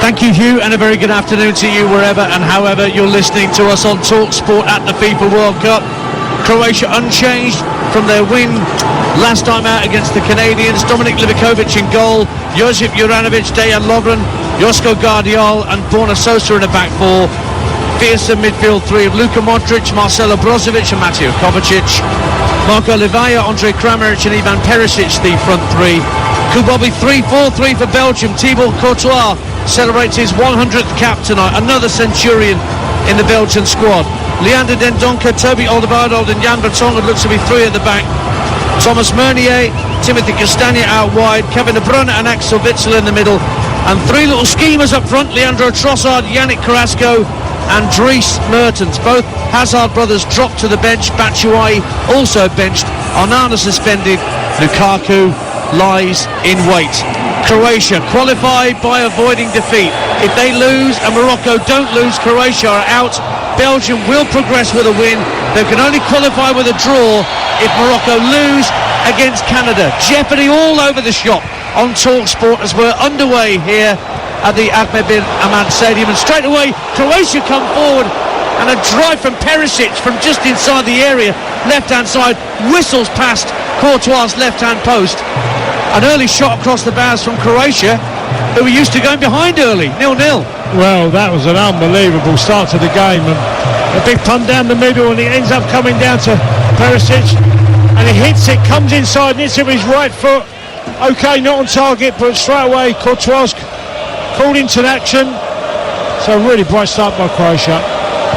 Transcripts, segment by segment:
Thank you, Hugh, and a very good afternoon to you wherever and however you're listening to us on Talk Sport at the FIFA World Cup. Croatia unchanged from their win last time out against the Canadians. Dominik Livakovic in goal, Josip Juranovic, Dejan Lovren, Josko Gvardiol and Borna Sosa in the back four. Fearsome midfield three of Luka Modric, Marcelo Brozovic and Mateo Kovacic. Marko Livaja, Andrej Kramaric and Ivan Perisic the front three. Kubobi 3-4-3 for Belgium. Thibaut Courtois celebrates his 100th cap tonight, another centurion in the Belgian squad. Leander Dendoncker, Toby Alderweireld and Jan Vertonghen looks to be three at the back. Thomas Meunier, Timothy Castagne out wide, Kevin De Bruyne and Axel Witsel in the middle, and three little schemers up front: Leandro Trossard, Yannick Carrasco and Dries Mertens. Both Hazard brothers dropped to the bench. Batshuayi also benched. Onana suspended. Lukaku lies in wait. Croatia qualified by avoiding defeat. If they lose and Morocco don't lose, Croatia are out. Belgium will progress with a win. They can only qualify with a draw if Morocco lose against Canada. Jeopardy all over the shop on Talk Sport as we're underway here at the Ahmed bin Ahmad Stadium, and straight away Croatia come forward, and a drive from Perisic from just inside the area, left hand side, whistles past Courtois' left hand post. An early shot across the bows from Croatia, who were used to going behind early, 0-0. Well, that was an unbelievable start to the game, and a big punt down the middle, and it ends up coming down to Perisic, and he hits it, comes inside and hits it with his right foot. Okay, not on target, but straight away Courtois called into action. So a really bright start by Croatia.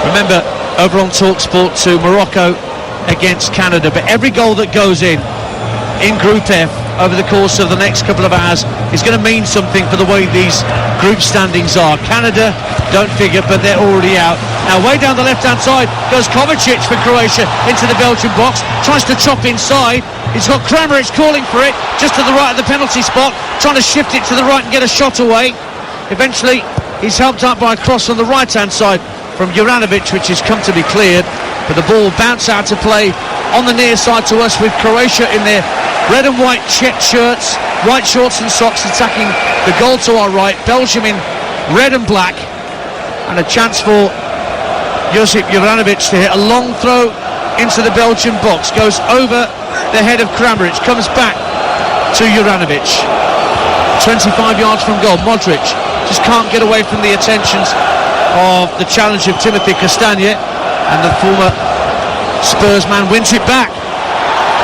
Remember, over on Talk Sport 2, Morocco against Canada, but every goal that goes in Group F over the course of the next couple of hours is going to mean something for the way these group standings are. Canada don't figure, but they're already out. Now way down the left hand side goes Kovacic for Croatia into the Belgian box, tries to chop inside. He's got Kramaric calling for it just to the right of the penalty spot, trying to shift it to the right and get a shot away. Eventually he's helped out by a cross on the right hand side from Juranovic, which has come to be cleared, but the ball bounced out to play on the near side to us, with Croatia in their red and white checked shirts, white shorts and socks, attacking the goal to our right. Belgium in red and black, and a chance for Josip Juranovic to hit a long throw into the Belgian box, goes over the head of Kramaric, comes back to Juranovic. 25 yards from goal. Modric just can't get away from the attentions of the challenge of Timothy Castagne, and the former Spurs man wins it back,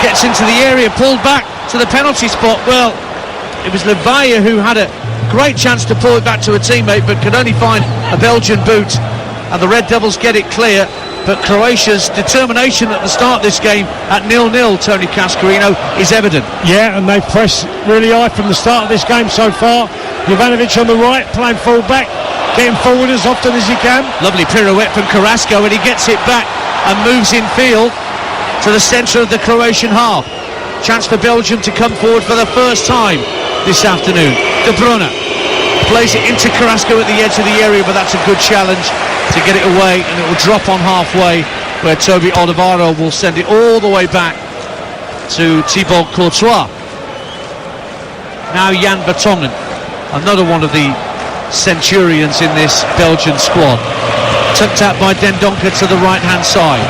gets into the area, pulled back to the penalty spot. Well, it was Livaja who had a great chance to pull it back to a teammate, but could only find a Belgian boot, and the Red Devils get it clear. But Croatia's determination at the start of this game at 0-0, Tony Cascarino, is evident. Yeah, and they've pressed really high from the start of this game so far. Jovanovic on the right, playing full back, getting forward as often as he can. Lovely pirouette from Carrasco, and he gets it back and moves in field to the centre of the Croatian half. Chance for Belgium to come forward for the first time this afternoon. De Bruyne plays it into Carrasco at the edge of the area, but that's a good challenge to get it away, and it will drop on halfway, where Toby Alderweireld will send it all the way back to Thibaut Courtois. Now Jan Vertonghen, another one of the centurions in this Belgian squad, tucked out by Dendoncker to the right hand side.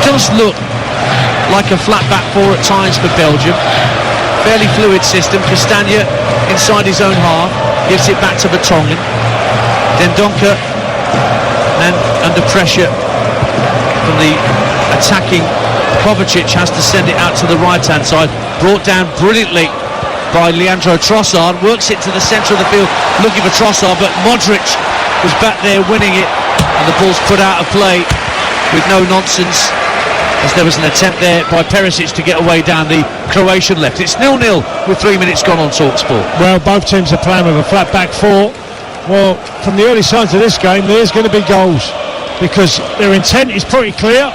Does look like a flat back four at times for Belgium. Fairly fluid system. Castagne inside his own half, gives it back to Vertonghen. Dendoncker, and under pressure from the attacking Kovacic, has to send it out to the right hand side, brought down brilliantly by Leandro Trossard, works it to the centre of the field looking for Trossard, but Modric was back there winning it, and the ball's put out of play with no nonsense, as there was an attempt there by Perisic to get away down the Croatian left. It's 0-0 with 3 minutes gone on TalkSport. Well, both teams are playing with a flat back four. Well, from the early signs of this game, there's going to be goals, because their intent is pretty clear.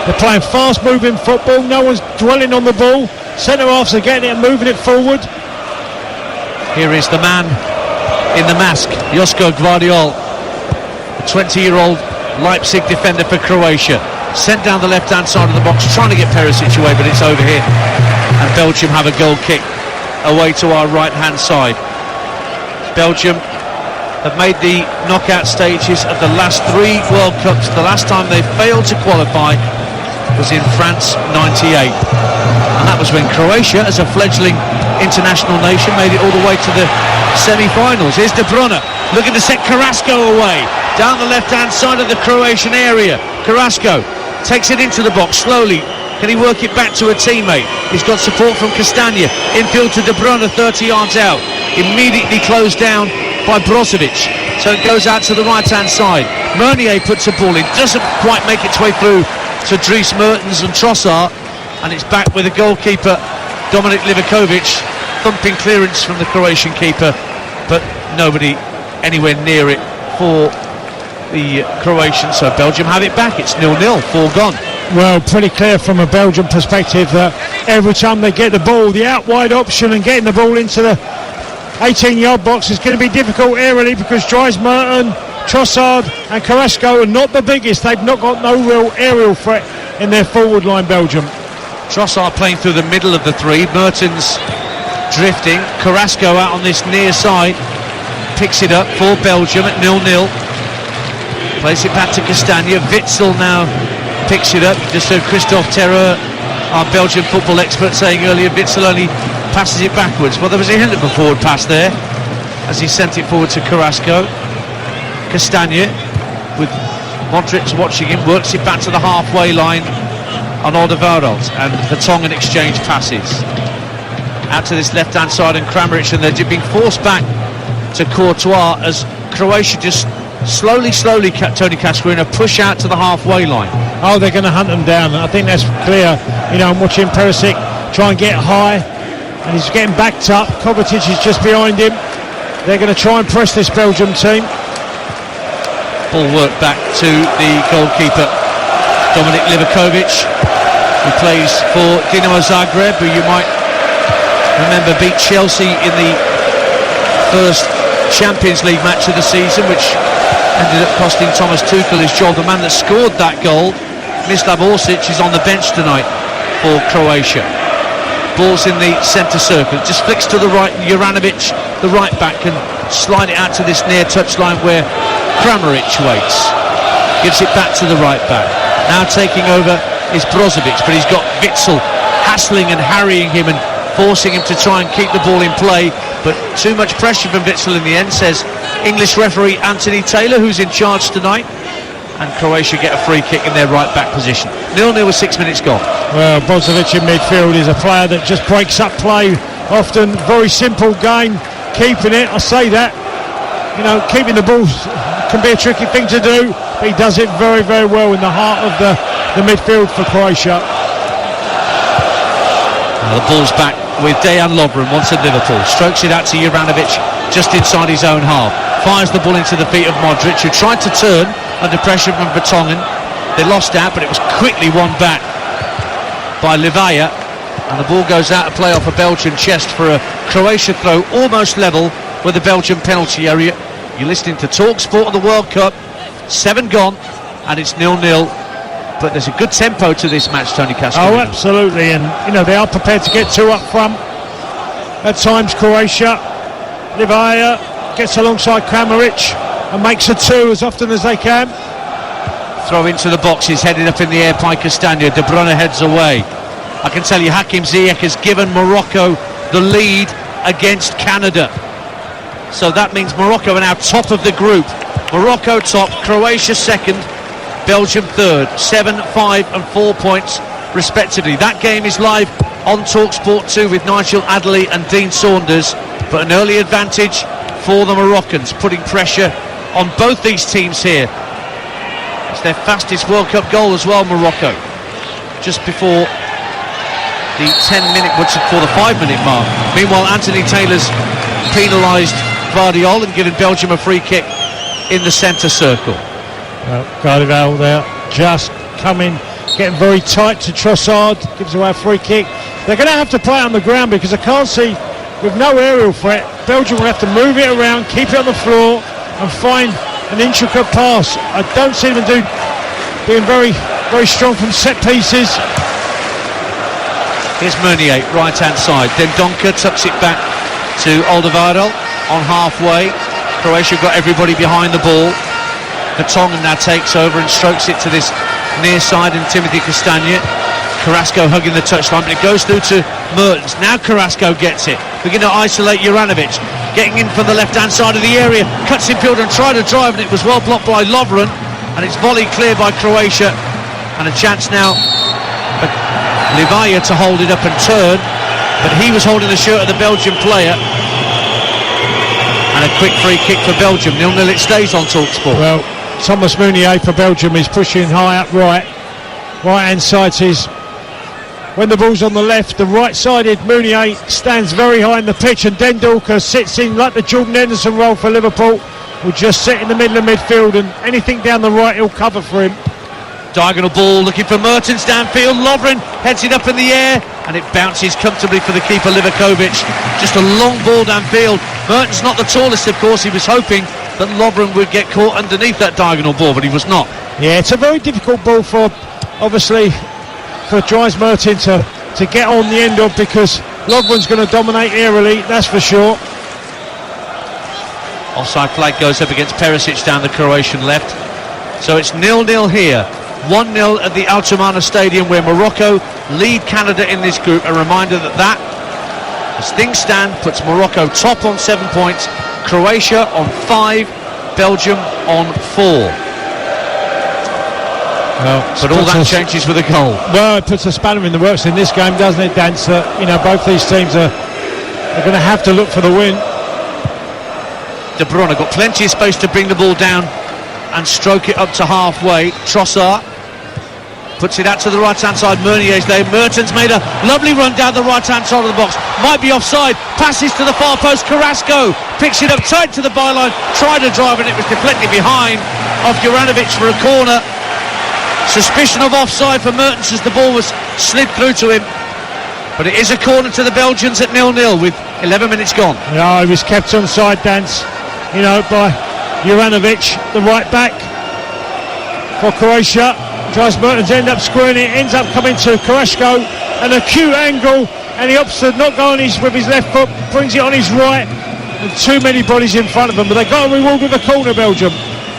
They're playing fast-moving football. No one's dwelling on the ball. Centre-halves are getting it and moving it forward. Here is the man in the mask, Josko Gvardiol, the 20-year-old Leipzig defender for Croatia. Sent down the left-hand side of the box, trying to get Perisic away, but it's over here. And Belgium have a goal kick away to our right-hand side. Belgium have made the knockout stages of the last 3 World Cups. The last time they failed to qualify was in France 98. And that was when Croatia, as a fledgling international nation, made it all the way to the semi-finals. Here's De Bruyne looking to set Carrasco away. Down the left-hand side of the Croatian area. Carrasco takes it into the box slowly. Can he work it back to a teammate? He's got support from Castagna. Infield to De Bruyne, 30 yards out. Immediately closed down by Brozovic. So it goes out to the right-hand side. Meunier puts a ball in. Doesn't quite make its way through to Dries Mertens and Trossard. And it's back with the goalkeeper, Dominik Livakovic. Thumping clearance from the Croatian keeper. But nobody anywhere near it for the Croatians. So Belgium have it back. It's 0-0, 4 gone. Well, pretty clear from a Belgian perspective that every time they get the ball, the out-wide option and getting the ball into the 18-yard box is going to be difficult aerially, because Dries Mertens, Trossard and Carrasco are not the biggest. They've not got no real aerial threat in their forward line, Belgium. Trossard playing through the middle of the 3. Mertens drifting. Carrasco out on this near side. Picks it up for Belgium at 0-0. Plays it back to Castagna. Witsel now picks it up. Just heard Christophe Terreur, our Belgian football expert, saying earlier Witsel only passes it backwards. Well, there was a hint of a forward pass there as he sent it forward to Carrasco. Castagna, with Modric watching him, works it back to the halfway line on Alderweireld, and Vertonghen exchange passes out to this left hand side, and Kramaric, and they're being forced back to Courtois as Croatia just slowly, Tony Cascarino, push out to the halfway line. Oh, they're going to hunt them down. I think that's clear. You know, I'm watching Perisic try and get high, and he's getting backed up. Kovacic is just behind him. They're going to try and press this Belgium team. Ball work back to the goalkeeper, Dominik Livakovic, who plays for Dinamo Zagreb, who you might remember beat Chelsea in the first Champions League match of the season, which ended up costing Thomas Tuchel his job. The man that scored that goal, Mislav Orsic, is on the bench tonight for Croatia. Ball's in the centre circle. It just flicks to the right, and Juranovic, the right back, can slide it out to this near touchline where Kramaric waits. Gives it back to the right back. Now taking over is Brozovic, but he's got Witsel hassling and harrying him and forcing him to try and keep the ball in play, but too much pressure from Witsel in the end, says English referee Anthony Taylor, who's in charge tonight, and Croatia get a free kick in their right back position. 0-0 with 6 minutes gone. Well, Brozovic in midfield is a player that just breaks up play often. Very simple game, keeping it, I say that, you know, keeping the ball can be a tricky thing to do, but he does it very, very well in the heart of the midfield for Croatia. Now the ball's back with Dejan Lovren, once at Liverpool. Strokes it out to Juranovic just inside his own half. Fires the ball into the feet of Modric, who tried to turn under pressure from Vertonghen. They lost out, but it was quickly won back by Livaya, and the ball goes out to play off a Belgian chest for a Croatia throw, almost level with the Belgian penalty area. You're listening to Talk Sport of the World Cup. 7 gone, and it's 0-0. But there's a good tempo to this match, Tony Cascarino. Oh, absolutely, and you know they are prepared to get 2 up front. At times, Croatia, Livaya gets alongside Kramaric and makes a 2 as often as they can. Throw into the box is headed up in the air by Castagna. De Bruyne heads away. I can tell you, Hakim Ziyech has given Morocco the lead against Canada. So that means Morocco are now top of the group. Morocco top, Croatia second, Belgium third. 7, 5 and 4 points respectively. That game is live on TalkSport 2 with Nigel Adderley and Dean Saunders, but an early advantage for the Moroccans, putting pressure on both these teams here. It's their fastest World Cup goal as well, Morocco, just before the 10-minute, which is for the 5-minute mark. Meanwhile, Anthony Taylor's penalised Vardiol and given Belgium a free kick in the centre circle. Well, Gardival there, just coming, getting very tight to Trossard, gives away a free kick. They're going to have to play on the ground because I can't see, with no aerial threat, Belgium will have to move it around, keep it on the floor and find an intricate pass. I don't see them being very, very strong from set pieces. Here's Meunier, right hand side, then Donker tucks it back to Alderweireld on halfway. Croatia got everybody behind the ball. Vertonghen now takes over and strokes it to this near side, and Timothy Castagne. Carrasco hugging the touchline, but it goes through to Mertens. Now Carrasco gets it, beginning to isolate Juranovic, getting in from the left-hand side of the area, cuts in field and tried to drive, and it was well blocked by Lovren, and it's volley clear by Croatia, and a chance now for Livaja to hold it up and turn, but he was holding the shirt of the Belgian player, and a quick free kick for Belgium. 0-0 it stays on TalkSport. Well, Thomas Meunier for Belgium is pushing high up right-hand side. Is when the ball's on the left, the right-sided Meunier stands very high in the pitch, and Dendoncker sits in like the Jordan Henderson role for Liverpool. Will just sit in the middle of midfield, and anything down the right he'll cover for him. Diagonal ball looking for Mertens downfield. Lovren heads it up in the air, and it bounces comfortably for the keeper Livakovic. Just a long ball downfield. Mertens not the tallest, of course. He was hoping that Lovren would get caught underneath that diagonal ball, but he was not. Yeah, it's a very difficult ball for, obviously, for Dries Mertens to get on the end of, because Lovren's going to dominate aerially, that's for sure. Offside flag goes up against Perisic down the Croatian left. So it's 0-0 here. 1-0 at the Altamana Stadium, where Morocco lead Canada in this group. A reminder that, as things stand, puts Morocco top on 7 points, Croatia on 5, Belgium on 4. Well, but all that changes with a goal. Well, it puts a spanner in the works in this game, doesn't it, Dan? So, both these teams are going to have to look for the win. De Bruyne got plenty of space to bring the ball down and stroke it up to halfway. Trossard puts it out to the right-hand side. Meunier's there. Mertens made a lovely run down the right-hand side of the box. Might be offside. Passes to the far post. Carrasco picks it up tight to the byline. Tried to drive, and it was deflected behind of Juranovic for a corner. Suspicion of offside for Mertens as the ball was slid through to him. But it is a corner to the Belgians at 0-0 with 11 minutes gone. Yeah, he was kept on side, Dance, by Juranovic, the right back for Croatia. Dries Mertens end up squaring it, ends up coming to Carrasco, an acute angle, and he opts to not go on with his left foot, brings it on his right, and too many bodies in front of them, but they got a reward with a corner, Belgium.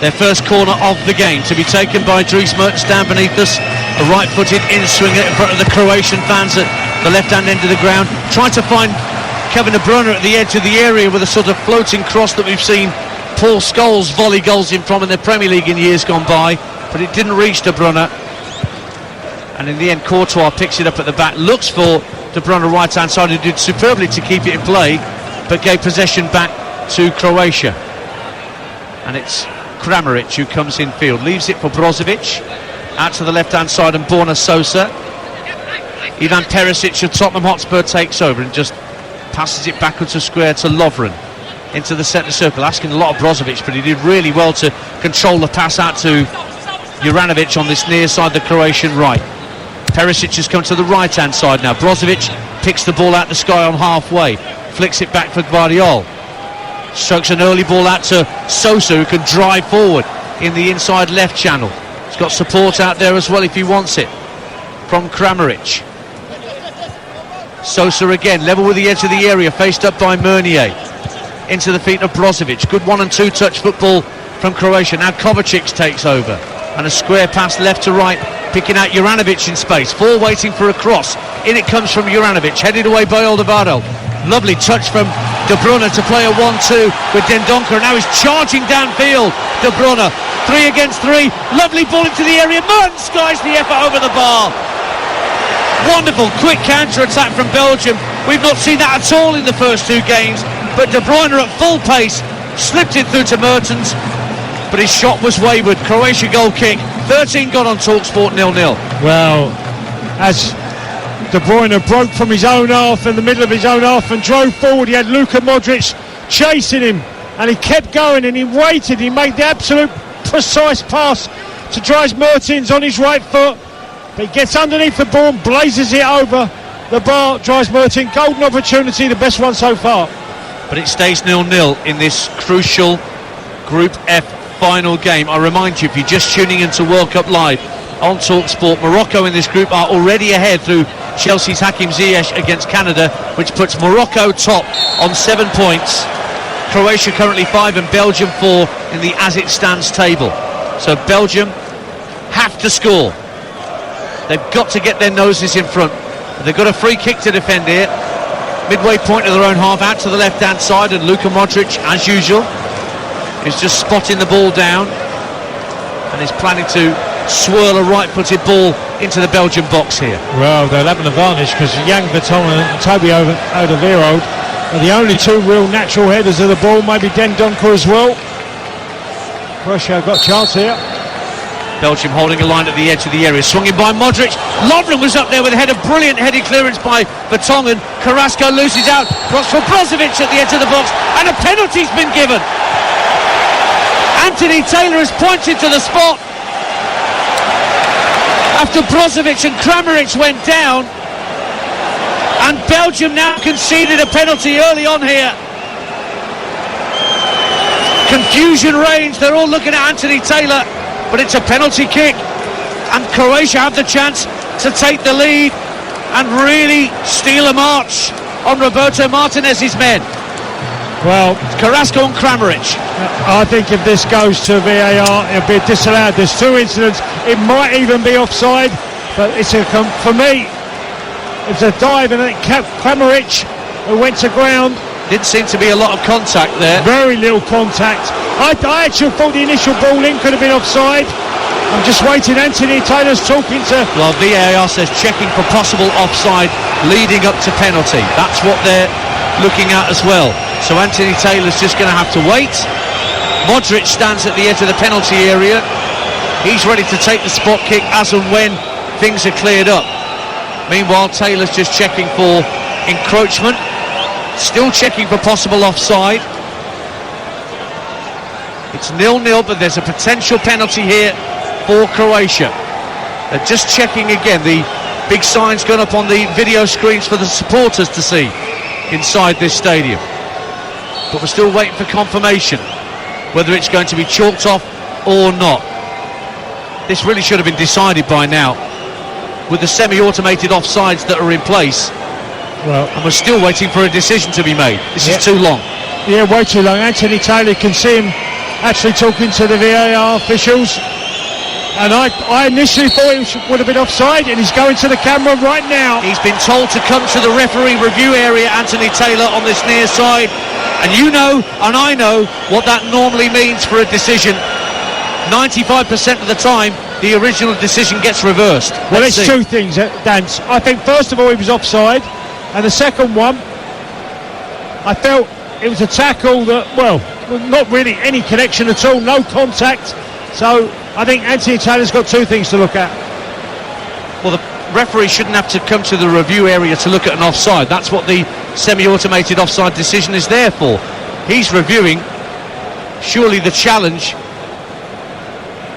Their first corner of the game to be taken by Dries Mertens down beneath us, a right-footed in-swinger in front of the Croatian fans at the left-hand end of the ground, trying to find Kevin De Bruyne at the edge of the area with a sort of floating cross that we've seen Paul Scholes volley goals in from in the Premier League in years gone by, but it didn't reach De Bruyne, and in the end Courtois picks it up at the back, looks for De Bruyne right-hand side, who did superbly to keep it in play, but gave possession back to Croatia, and it's Kramaric who comes in field, leaves it for Brozovic, out to the left-hand side, and Borna Sosa. Ivan Perisic of Tottenham Hotspur takes over and just passes it backwards to square to Lovren into the centre circle, asking a lot of Brozovic, but he did really well to control the pass out to Juranovic on this near side, the Croatian right. Perisic has come to the right-hand side now. Brozovic picks the ball out the sky on halfway, flicks it back for Guardiol. Strokes an early ball out to Sosa, who can drive forward in the inside left channel. He's got support out there as well if he wants it from Kramaric. Sosa again, level with the edge of the area, faced up by Meunier. Into the feet of Brozovic. Good 1 and 2 touch football from Croatia. Now Kovacic takes over, and a square pass left to right, picking out Juranovic in space. 4 waiting for a cross. In it comes from Juranovic, headed away by Alderweireld. Lovely touch from De Bruyne to play a 1-2 with Dendoncker. Now he's charging downfield. De Bruyne, 3 against 3. Lovely ball into the area. Mertens skies the effort over the bar. Wonderful quick counter-attack from Belgium. We've not seen that at all in the first 2 games. But De Bruyne at full pace slipped it through to Mertens, but his shot was wayward. Croatia goal kick. 13 gone on TalkSport, 0-0. Well, as De Bruyne broke from his own half, in the middle of his own half, and drove forward, he had Luka Modric chasing him, and he kept going, and he waited. He made the absolute precise pass to Dries Mertens on his right foot, but he gets underneath the ball and blazes it over the bar. Dries Mertens, golden opportunity, the best one so far. But it stays 0-0 in this crucial Group F final game. I remind you, if you're just tuning into World Cup Live on TalkSport, Morocco in this group are already ahead through Chelsea's Hakim Ziyech against Canada, which puts Morocco top on 7 points. Croatia currently 5 and Belgium 4 in the as it stands table. So Belgium have to score. They've got to get their noses in front. They've got a free kick to defend here. Midway point of their own half, out to the left-hand side, and Luka Modric, as usual, is just spotting the ball down and is planning to swirl a right-footed ball into the Belgian box here. Well, they'll have an advantage because Jan Vertonghen and Toby Alderweireld are the only two real natural headers of the ball, maybe Dendoncker as well. Croatia got a chance here. Belgium holding a line at the edge of the area, swung in by Modric. Lovren was up there with a header, brilliant heading clearance by Vertonghen. Carrasco loses out, cross for Brozovic at the edge of the box, and a penalty's been given. Anthony Taylor has pointed to the spot after Brozovic and Kramaric went down, and Belgium now conceded a penalty early on here. Confusion reigns, they're all looking at Anthony Taylor, but it's a penalty kick, and Croatia have the chance to take the lead and really steal a march on Roberto Martinez's men. Well, Carrasco and Kramaric. I think if this goes to VAR, it'll be disallowed. There's two incidents. It might even be offside, but it's for me, it's a dive, and then Kramaric, who went to ground. Didn't seem to be a lot of contact there. Very little contact. I actually thought the initial ball in could have been offside. I'm just waiting. Anthony Taylor's talking to... Well, VAR says checking for possible offside leading up to penalty. That's what they're looking at as well. So Anthony Taylor's just going to have to wait. Modric stands at the edge of the penalty area. He's ready to take the spot kick as and when things are cleared up. Meanwhile, Taylor's just checking for encroachment. Still checking for possible offside. It's 0-0, but there's a potential penalty here for Croatia. They're just checking again. The big sign's gone up on the video screens for the supporters to see inside this stadium. But we're still waiting for confirmation whether it's going to be chalked off or not. This really should have been decided by now with the semi-automated offsides that are in place. Well, and we're still waiting for a decision to be made. This is too long. Yeah, way too long. Anthony Taylor, can see him actually talking to the VAR officials. And I initially thought he would have been offside, and he's going to the camera right now. He's been told to come to the referee review area, Anthony Taylor, on this near side. And you know, and I know, what that normally means for a decision. 95% of the time, the original decision gets reversed. Well, it's two things, Dance. I think, first of all, he was offside. And the second one, I felt it was a tackle that, well, not really any connection at all, no contact. So I think Anthony Taylor's got two things to look at. Well, the referee shouldn't have to come to the review area to look at an offside. That's what the semi-automated offside decision is there for. He's reviewing, surely, the challenge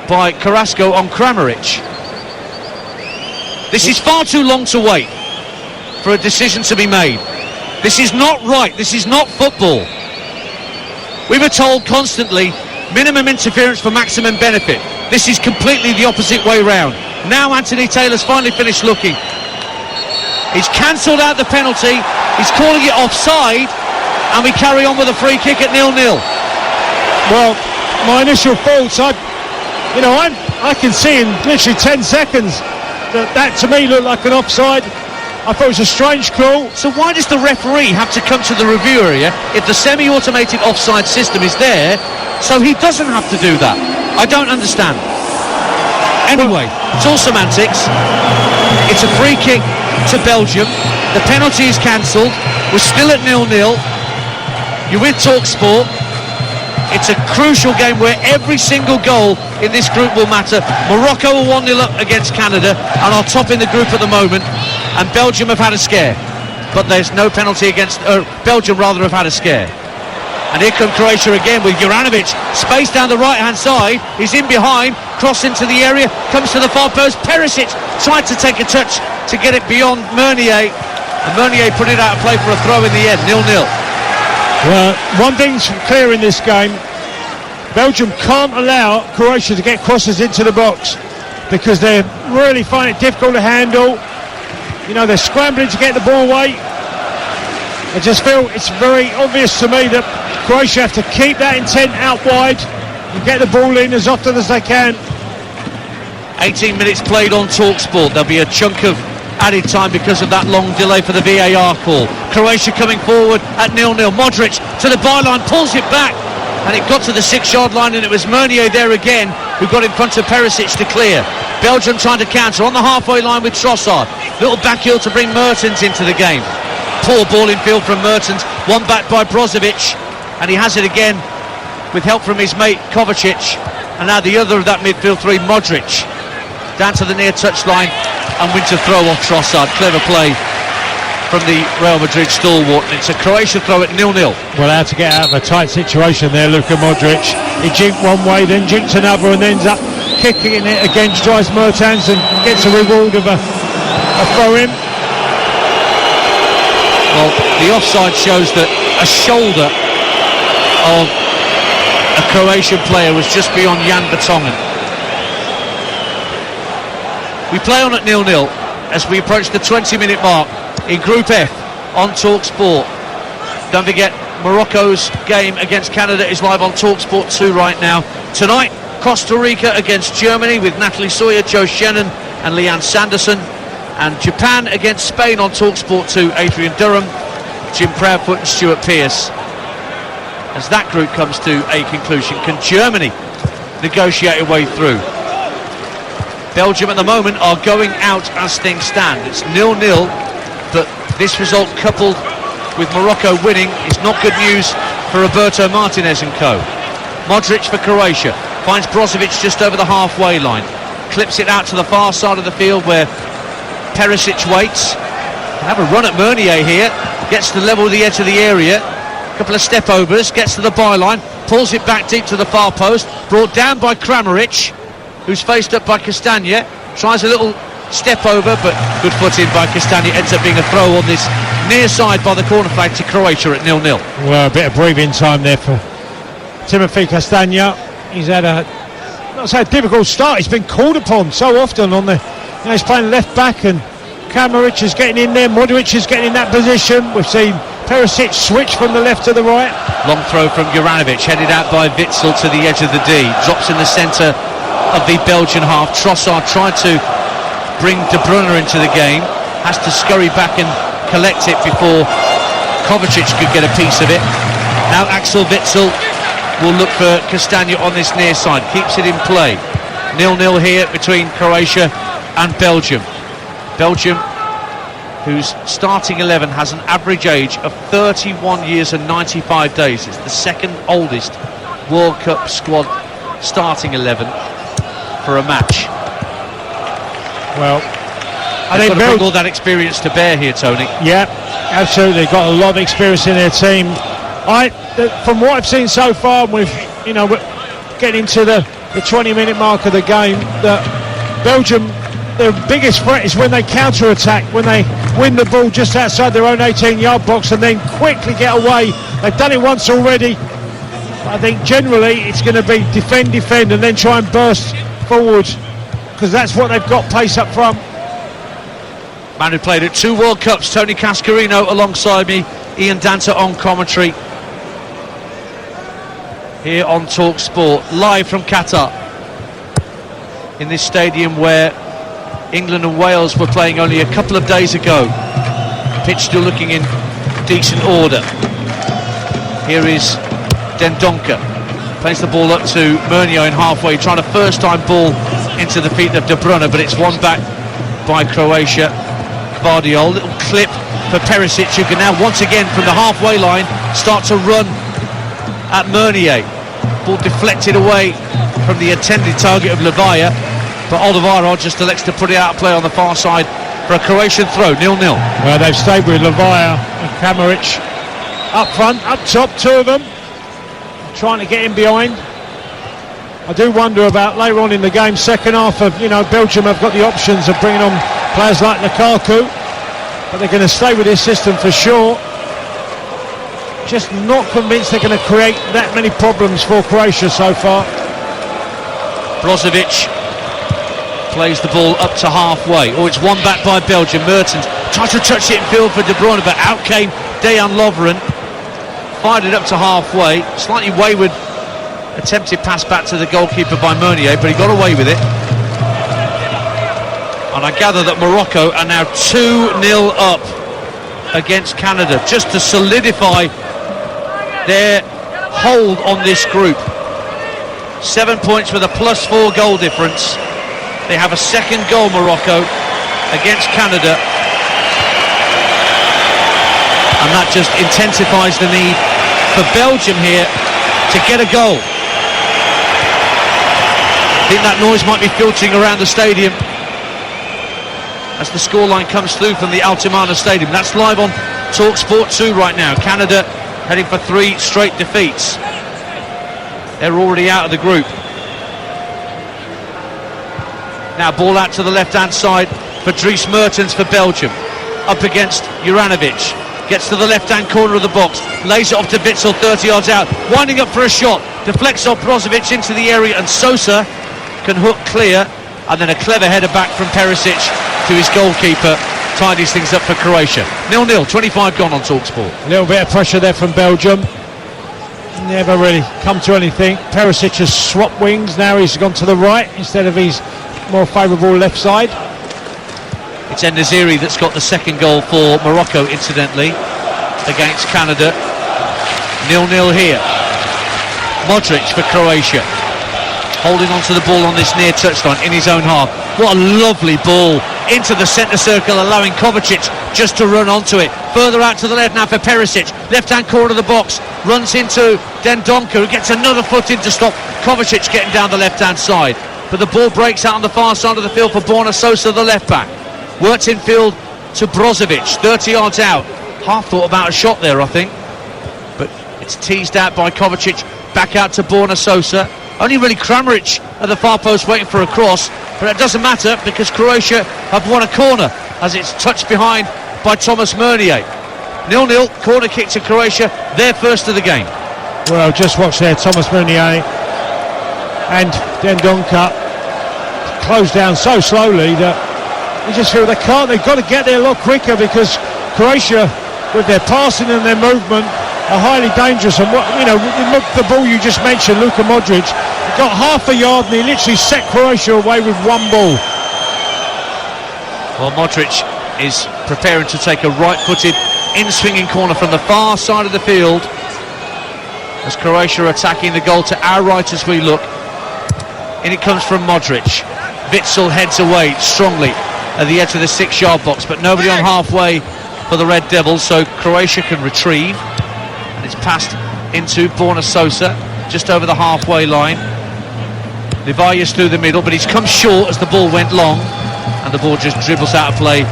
by Carrasco on Kramaric. This is far too long to wait for a decision to be made. This is not right. This is not football. We were told constantly minimum interference for maximum benefit. This is completely the opposite way round. Now Anthony Taylor's finally finished looking. He's cancelled out the penalty. He's calling it offside, and we carry on with a free kick at 0-0. Well, my initial thoughts, I can see in literally 10 seconds that to me looked like an offside. I thought it was a strange call. So why does the referee have to come to the review area if the semi-automated offside system is there, so he doesn't have to do that? I don't understand. Anyway, it's all semantics. It's a free kick to Belgium. The penalty is cancelled. We're still at 0-0. You're with TalkSport. It's a crucial game where every single goal in this group will matter. Morocco are 1-0 up against Canada and are top in the group at the moment. And Belgium have had a scare, but there's no penalty against Belgium. Rather have had a scare. And here comes Croatia again with Juranovic, space down the right hand side. He's in behind, cross into the area, comes to the far post. Perisic tried to take a touch to get it beyond Meunier, and Meunier put it out of play for a throw in the end. 0-0. Well, one thing's clear in this game: Belgium can't allow Croatia to get crosses into the box because they really find it difficult to handle. You know, they're scrambling to get the ball away. I just feel it's very obvious to me that Croatia have to keep that intent out wide and get the ball in as often as they can. 18 minutes played on TalkSport. There'll be a chunk of added time because of that long delay for the VAR call. Croatia coming forward at 0-0. Modric to the byline, pulls it back, and it got to the 6-yard line, and it was Meunier there again who got in front of Perisic to clear. Belgium trying to counter on the halfway line with Trossard. Little back heel to bring Mertens into the game. Poor ball in field from Mertens, one back by Brozovic, and he has it again with help from his mate Kovacic, and now the other of that midfield three, Modric, down to the near touchline and wins a throw off Trossard. Clever play from the Real Madrid stalwart. It's a Croatia throw at 0-0. Well, how to get out of a tight situation there, Luka Modric. He jinked one way, then jinked another, and ends up kicking it against Dries Mertens and gets a reward of a throw-in. Well, the offside shows that a shoulder of a Croatian player was just beyond Jan Vertonghen. We play on at 0-0 as we approach the 20-minute mark in Group F on TalkSport. Don't forget, Morocco's game against Canada is live on TalkSport 2 right now. Tonight, Costa Rica against Germany with Natalie Sawyer, Joe Shannon and Leanne Sanderson. And Japan against Spain on TalkSport 2, Adrian Durham, Jim Proudfoot and Stuart Pearce. As that group comes to a conclusion, can Germany negotiate a way through? Belgium at the moment are going out as things stand. It's 0-0, but this result coupled with Morocco winning is not good news for Roberto Martinez and co. Modric for Croatia, finds Brozovic just over the halfway line, clips it out to the far side of the field where Perisic waits. Have a run at Meunier here, gets to the level of the edge of the area, a couple of step overs, gets to the byline, pulls it back deep to the far post, brought down by Kramaric, who's faced up by Castagna, tries a little step over, but good foot in by Castagna, ends up being a throw on this near side by the corner flag to Croatia at 0-0. Well, a bit of breathing time there for Timothy Castagna. He's had a, not so difficult start, he's been called upon so often on the, he's playing left back, and Kramaric is getting in there, Modric is getting in that position. We've seen Perisic switch from the left to the right. Long throw from Juranovic, headed out by Witsel to the edge of the D, drops in the centre of the Belgian half. Trossard tried to bring De Bruyne into the game, has to scurry back and collect it before Kovacic could get a piece of it. Now Axel Witsel will look for Castagna on this near side, keeps it in play. 0-0 here between Croatia and Belgium. Belgium, whose starting 11 has an average age of 31 years and 95 days. It's the second oldest World Cup squad starting 11 for a match. Well, I they've think got to bring all that experience to bear here, Tony. Yeah, absolutely. They've got a lot of experience in their team. From what I've seen so far, we're getting into the 20-minute mark of the game, that Belgium, their biggest threat is when they counter-attack, when they win the ball just outside their own 18-yard box and then quickly get away. They've done it once already. I think generally it's going to be defend, and then try and burst forward, because that's what they've got, pace up front. Man who played at 2 World Cups, Tony Cascarino alongside me, Ian Danter on commentary here on TalkSport, live from Qatar, in this stadium where England and Wales were playing only a couple of days ago. Pitch still looking in decent order. Here is Dendoncker, plays the ball up to Meunier in halfway, trying to first time ball into the feet of De Bruyne, but it's won back by Croatia. Vardiol, little clip for Perisic, who can now once again from the halfway line start to run at Meunier. Ball deflected away from the intended target of Levaya, but Alderweireld just elects to put it out of play on the far side for a Croatian throw, 0-0. Well, they've stayed with Levaya and Kramaric up front, up top, two of them trying to get in behind. I do wonder about later on in the game, second half of, Belgium have got the options of bringing on players like Lukaku, but they're going to stay with this system for sure. Just not convinced they're going to create that many problems for Croatia so far. Brozovic plays the ball up to halfway. Oh, it's won back by Belgium. Mertens tries to touch it in field for De Bruyne, but out came Dejan Lovren. fired it up to halfway. Slightly wayward attempted pass back to the goalkeeper by Meunier, but he got away with it. And I gather that Morocco are now 2-0 up against Canada, just to solidify their hold on this group. 7 points with a +4 goal difference. They have a second goal, Morocco, against Canada, and that just intensifies the need for Belgium here to get a goal. I think that noise might be filtering around the stadium as the scoreline comes through from the Altamana Stadium. That's live on TalkSport 2 right now. Canada heading for 3 straight defeats. They're already out of the group. Now ball out to the left-hand side for Dries Mertens for Belgium. Up against Juranovic. Gets to the left-hand corner of the box. Lays it off to Witsel, 30 yards out. Winding up for a shot. Deflects off Brozovic into the area, and Sosa can hook clear. And then a clever header back from Perisic to his goalkeeper. Tidies things up for Croatia. 0-0, 25 gone on TalkSport. A little bit of pressure there from Belgium. Never really come to anything. Perisic has swapped wings. Now he's gone to the right instead of his more favourable left side. It's En-Nesyri that's got the second goal for Morocco, incidentally, against Canada. 0-0 here. Modric for Croatia, holding on to the ball on this near touchline in his own half. What a lovely ball into the centre circle, allowing Kovacic just to run onto it. Further out to the left now for Perisic. Left-hand corner of the box. Runs into Dendoncker, who gets another foot in to stop Kovacic getting down the left-hand side. But the ball breaks out on the far side of the field for Borna Sosa, the left-back. Works in field to Brozovic, 30 yards out. Half thought about a shot there, I think. But it's teased out by Kovacic. Back out to Borna Sosa. Only really Kramaric at the far post waiting for a cross, but it doesn't matter because Croatia have won a corner as it's touched behind by Thomas Meunier. 0-0, corner kick to Croatia, their first of the game. Well, just watch there, Thomas Meunier and Dendoncker closed down so slowly that you just feel they've got to get there a lot quicker, because Croatia, with their passing and their movement, are highly dangerous. And the ball you just mentioned, Luka Modric, got half a yard and he literally set Croatia away with one ball. Well, Modric is preparing to take a right-footed in-swinging corner from the far side of the field as Croatia are attacking the goal to our right as we look. In it comes from Modric. Witsel heads away strongly at the edge of the 6-yard box, but nobody on halfway for the Red Devils, so Croatia can retrieve. And it's passed into Borna Sosa, just over the halfway line. Livajas through the middle, but he's come short as the ball went long, and the ball just dribbles out of play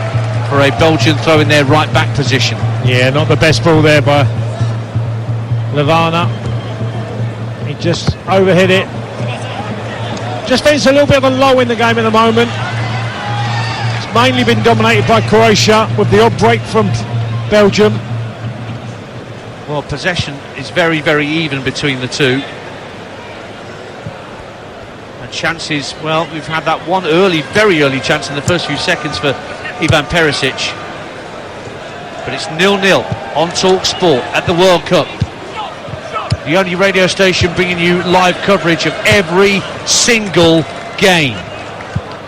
for a Belgian throw in their right back position. Yeah, not the best ball there by Levana. He just overhit it. Just thinks a little bit of a low in the game at the moment. It's mainly been dominated by Croatia, with the odd break from Belgium. Well, possession is very, very even between the two. And chances, well, we've had that one very early chance in the first few seconds for Ivan Perisic. But it's 0-0 on TalkSport at the World Cup. The only radio station bringing you live coverage of every single game.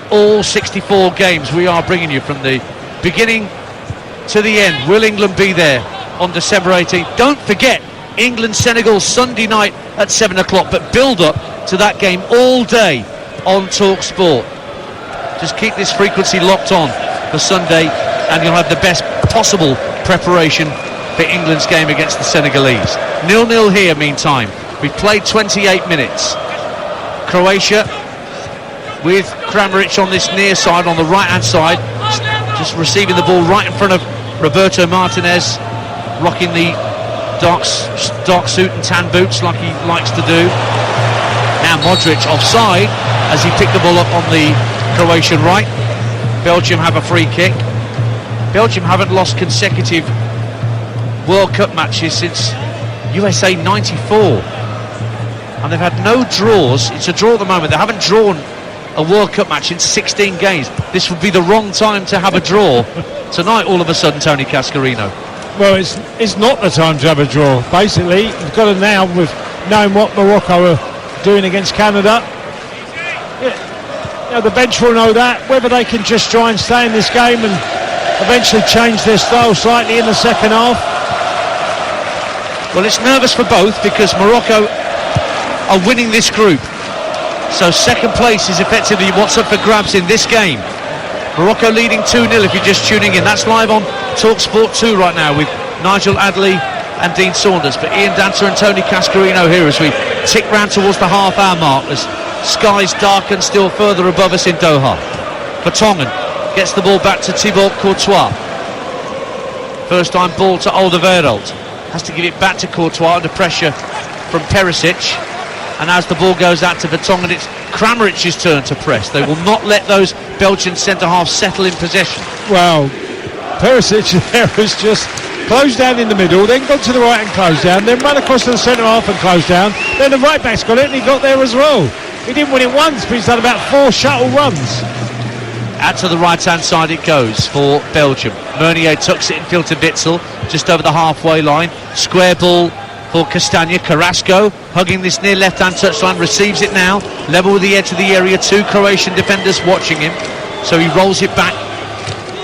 All 64 games we are bringing you from the beginning to the end. Will England be there on December 18th? Don't forget, England-Senegal Sunday night at 7 o'clock, but build up to that game all day on TalkSport. Just keep this frequency locked on for Sunday and you'll have the best possible preparation for England's game against the Senegalese. 0-0 here meantime. We've played 28 minutes. Croatia with Kramaric on this near side, on the right hand side, just receiving the ball right in front of Roberto Martinez, rocking the dark suit and tan boots like he likes to do. Now Modric offside as he picked the ball up on the Croatian right. Belgium have a free kick. Belgium haven't lost consecutive World Cup matches since USA 94, and they've had no draws. It's a draw at the moment. They haven't drawn a World Cup match in 16 games. This would be the wrong time to have a draw tonight all of a sudden, Tony Cascarino. Well, it's not the time to have a draw. Basically, you've got to now, with knowing what Morocco are doing against Canada. The bench will know that. Whether they can just try and stay in this game and eventually change their style slightly in the second half. Well, it's nervous for both because Morocco are winning this group. So second place is effectively what's up for grabs in this game. Morocco leading 2-0 if you're just tuning in. That's live on TalkSport 2 right now with Nigel Adley and Dean Saunders. But Ian Dancer and Tony Cascarino here as we tick round towards the half-hour mark as skies darken still further above us in Doha. Vertonghen gets the ball back to Thibaut Courtois. First time ball to Alderweireld. Has to give it back to Courtois under pressure from Perisic. And as the ball goes out to Vertonghen, it's Krameric's turn to press. They will not let those Belgian centre-halves settle in possession. Well, Perisic there was just closed down in the middle, then got to the right and closed down, then ran across to the centre-half and closed down. Then the right-back's got it and he got there as well. He didn't win it once, but he's done about 4 shuttle runs. Out to the right-hand side it goes for Belgium. Meunier tucks it in field to Witsel, just over the halfway line. Square ball for Castagna. Carrasco hugging this near left-hand touchline, receives it now, level with the edge of the area. 2 Croatian defenders watching him, so he rolls it back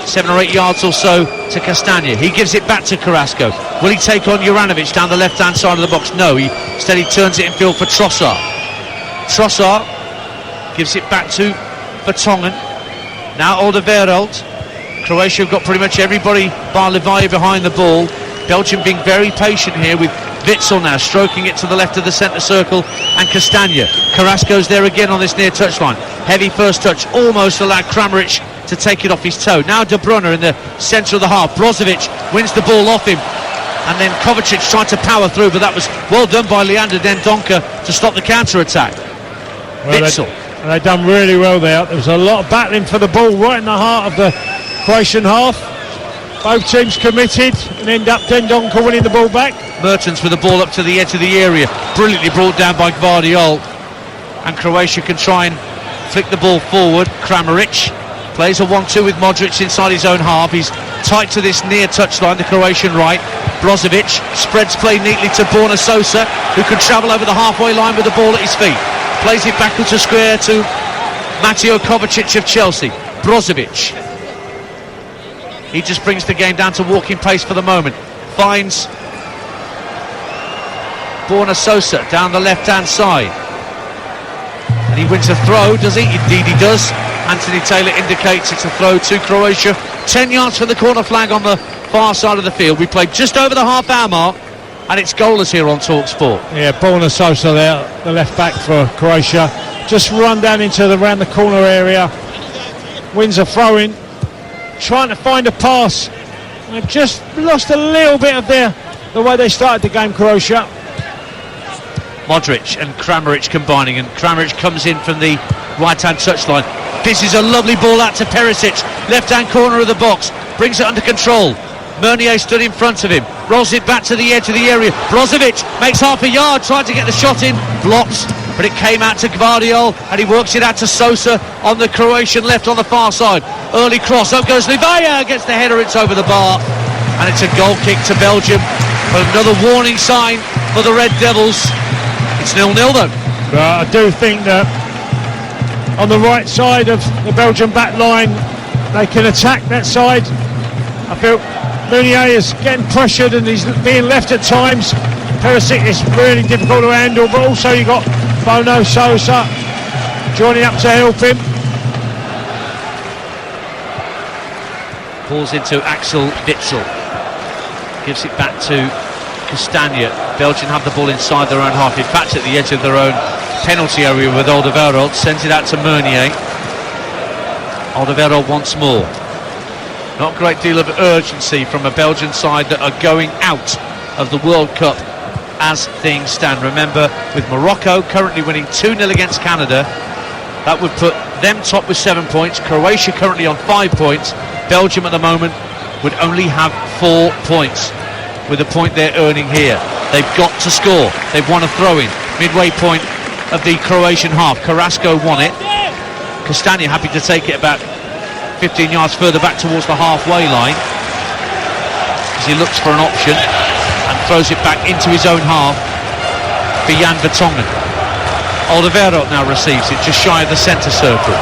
7 or 8 yards or so to Castagna. He gives it back to Carrasco. Will he take on Juranovic down the left-hand side of the box? No, instead he turns it in field for Trossard. Trossard gives it back to Vertonghen. Now Alderweireld. Croatia have got pretty much everybody bar Livaja behind the ball. Belgium being very patient here with Witsel now stroking it to the left of the centre circle, and Castagna. Carrasco's there again on this near touchline. Heavy first touch, almost allowed Kramaric to take it off his toe. Now De Bruyne in the centre of the half. Brozovic wins the ball off him, and then Kovacic tried to power through, but that was well done by Leander Dendoncker to stop the counter-attack. Witsel. They've done really well there. There was a lot of battling for the ball right in the heart of the Croatian half. Both teams committed and end up Dendoncker winning the ball back. Mertens with the ball up to the edge of the area, brilliantly brought down by Gvardiol, and Croatia can try and flick the ball forward. Kramaric plays a 1-2 with Modric inside his own half. He's tight to this near touchline, the Croatian right. Brozovic spreads play neatly to Borna Sosa, who can travel over the halfway line with the ball at his feet. Plays it back into square to Mateo Kovacic of Chelsea. Brozovic, he just brings the game down to walking pace for the moment. Finds Borna Sosa down the left-hand side. And he wins a throw, does he? Indeed he does. Anthony Taylor indicates it's a throw to Croatia. 10 yards from the corner flag on the far side of the field. We played just over the half-hour mark, and it's goalless here on TalkSport. Yeah, Borna Sosa there, the left-back for Croatia. Just run down around the corner area. Wins a throw-in. Trying to find a pass. They've just lost a little bit of the way they started the game, Croatia. Modric and Kramaric combining, and Kramaric comes in from the right-hand touchline. This is a lovely ball out to Perisic, left-hand corner of the box, brings it under control. Meunier stood in front of him, rolls it back to the edge of the area. Brozovic makes half a yard, tried to get the shot in, blocked, but it came out to Gvardiol, and he works it out to Sosa on the Croatian left on the far side. Early cross, up goes Livaja, gets the header, it's over the bar, and it's a goal kick to Belgium. But another warning sign for the Red Devils. It's 0-0 though. I do think that on the right side of the Belgian back line, they can attack that side. I feel Meunier is getting pressured and he's being left at times. Perisic is really difficult to handle, but also you got Borna Sosa joining up to help him. Balls into Axel Witsel, gives it back to Castagna. Belgium have the ball inside their own half, in fact at the edge of their own penalty area with Alderweireld. Sends it out to Meunier. Alderweireld once more. Not a great deal of urgency from a Belgian side that are going out of the World Cup as things stand. Remember, with Morocco currently winning 2-0 against Canada, that would put them top with 7 points. Croatia currently on 5 points. Belgium at the moment would only have 4 points with the point they're earning here. They've got to score. They've won a throw-in. Midway point of the Croatian half. Carrasco won it. Castagna happy to take it about 15 yards further back towards the halfway line. as he looks for an option and throws it back into his own half for Jan Vertonghen. Alderweireld now receives it just shy of the centre circle.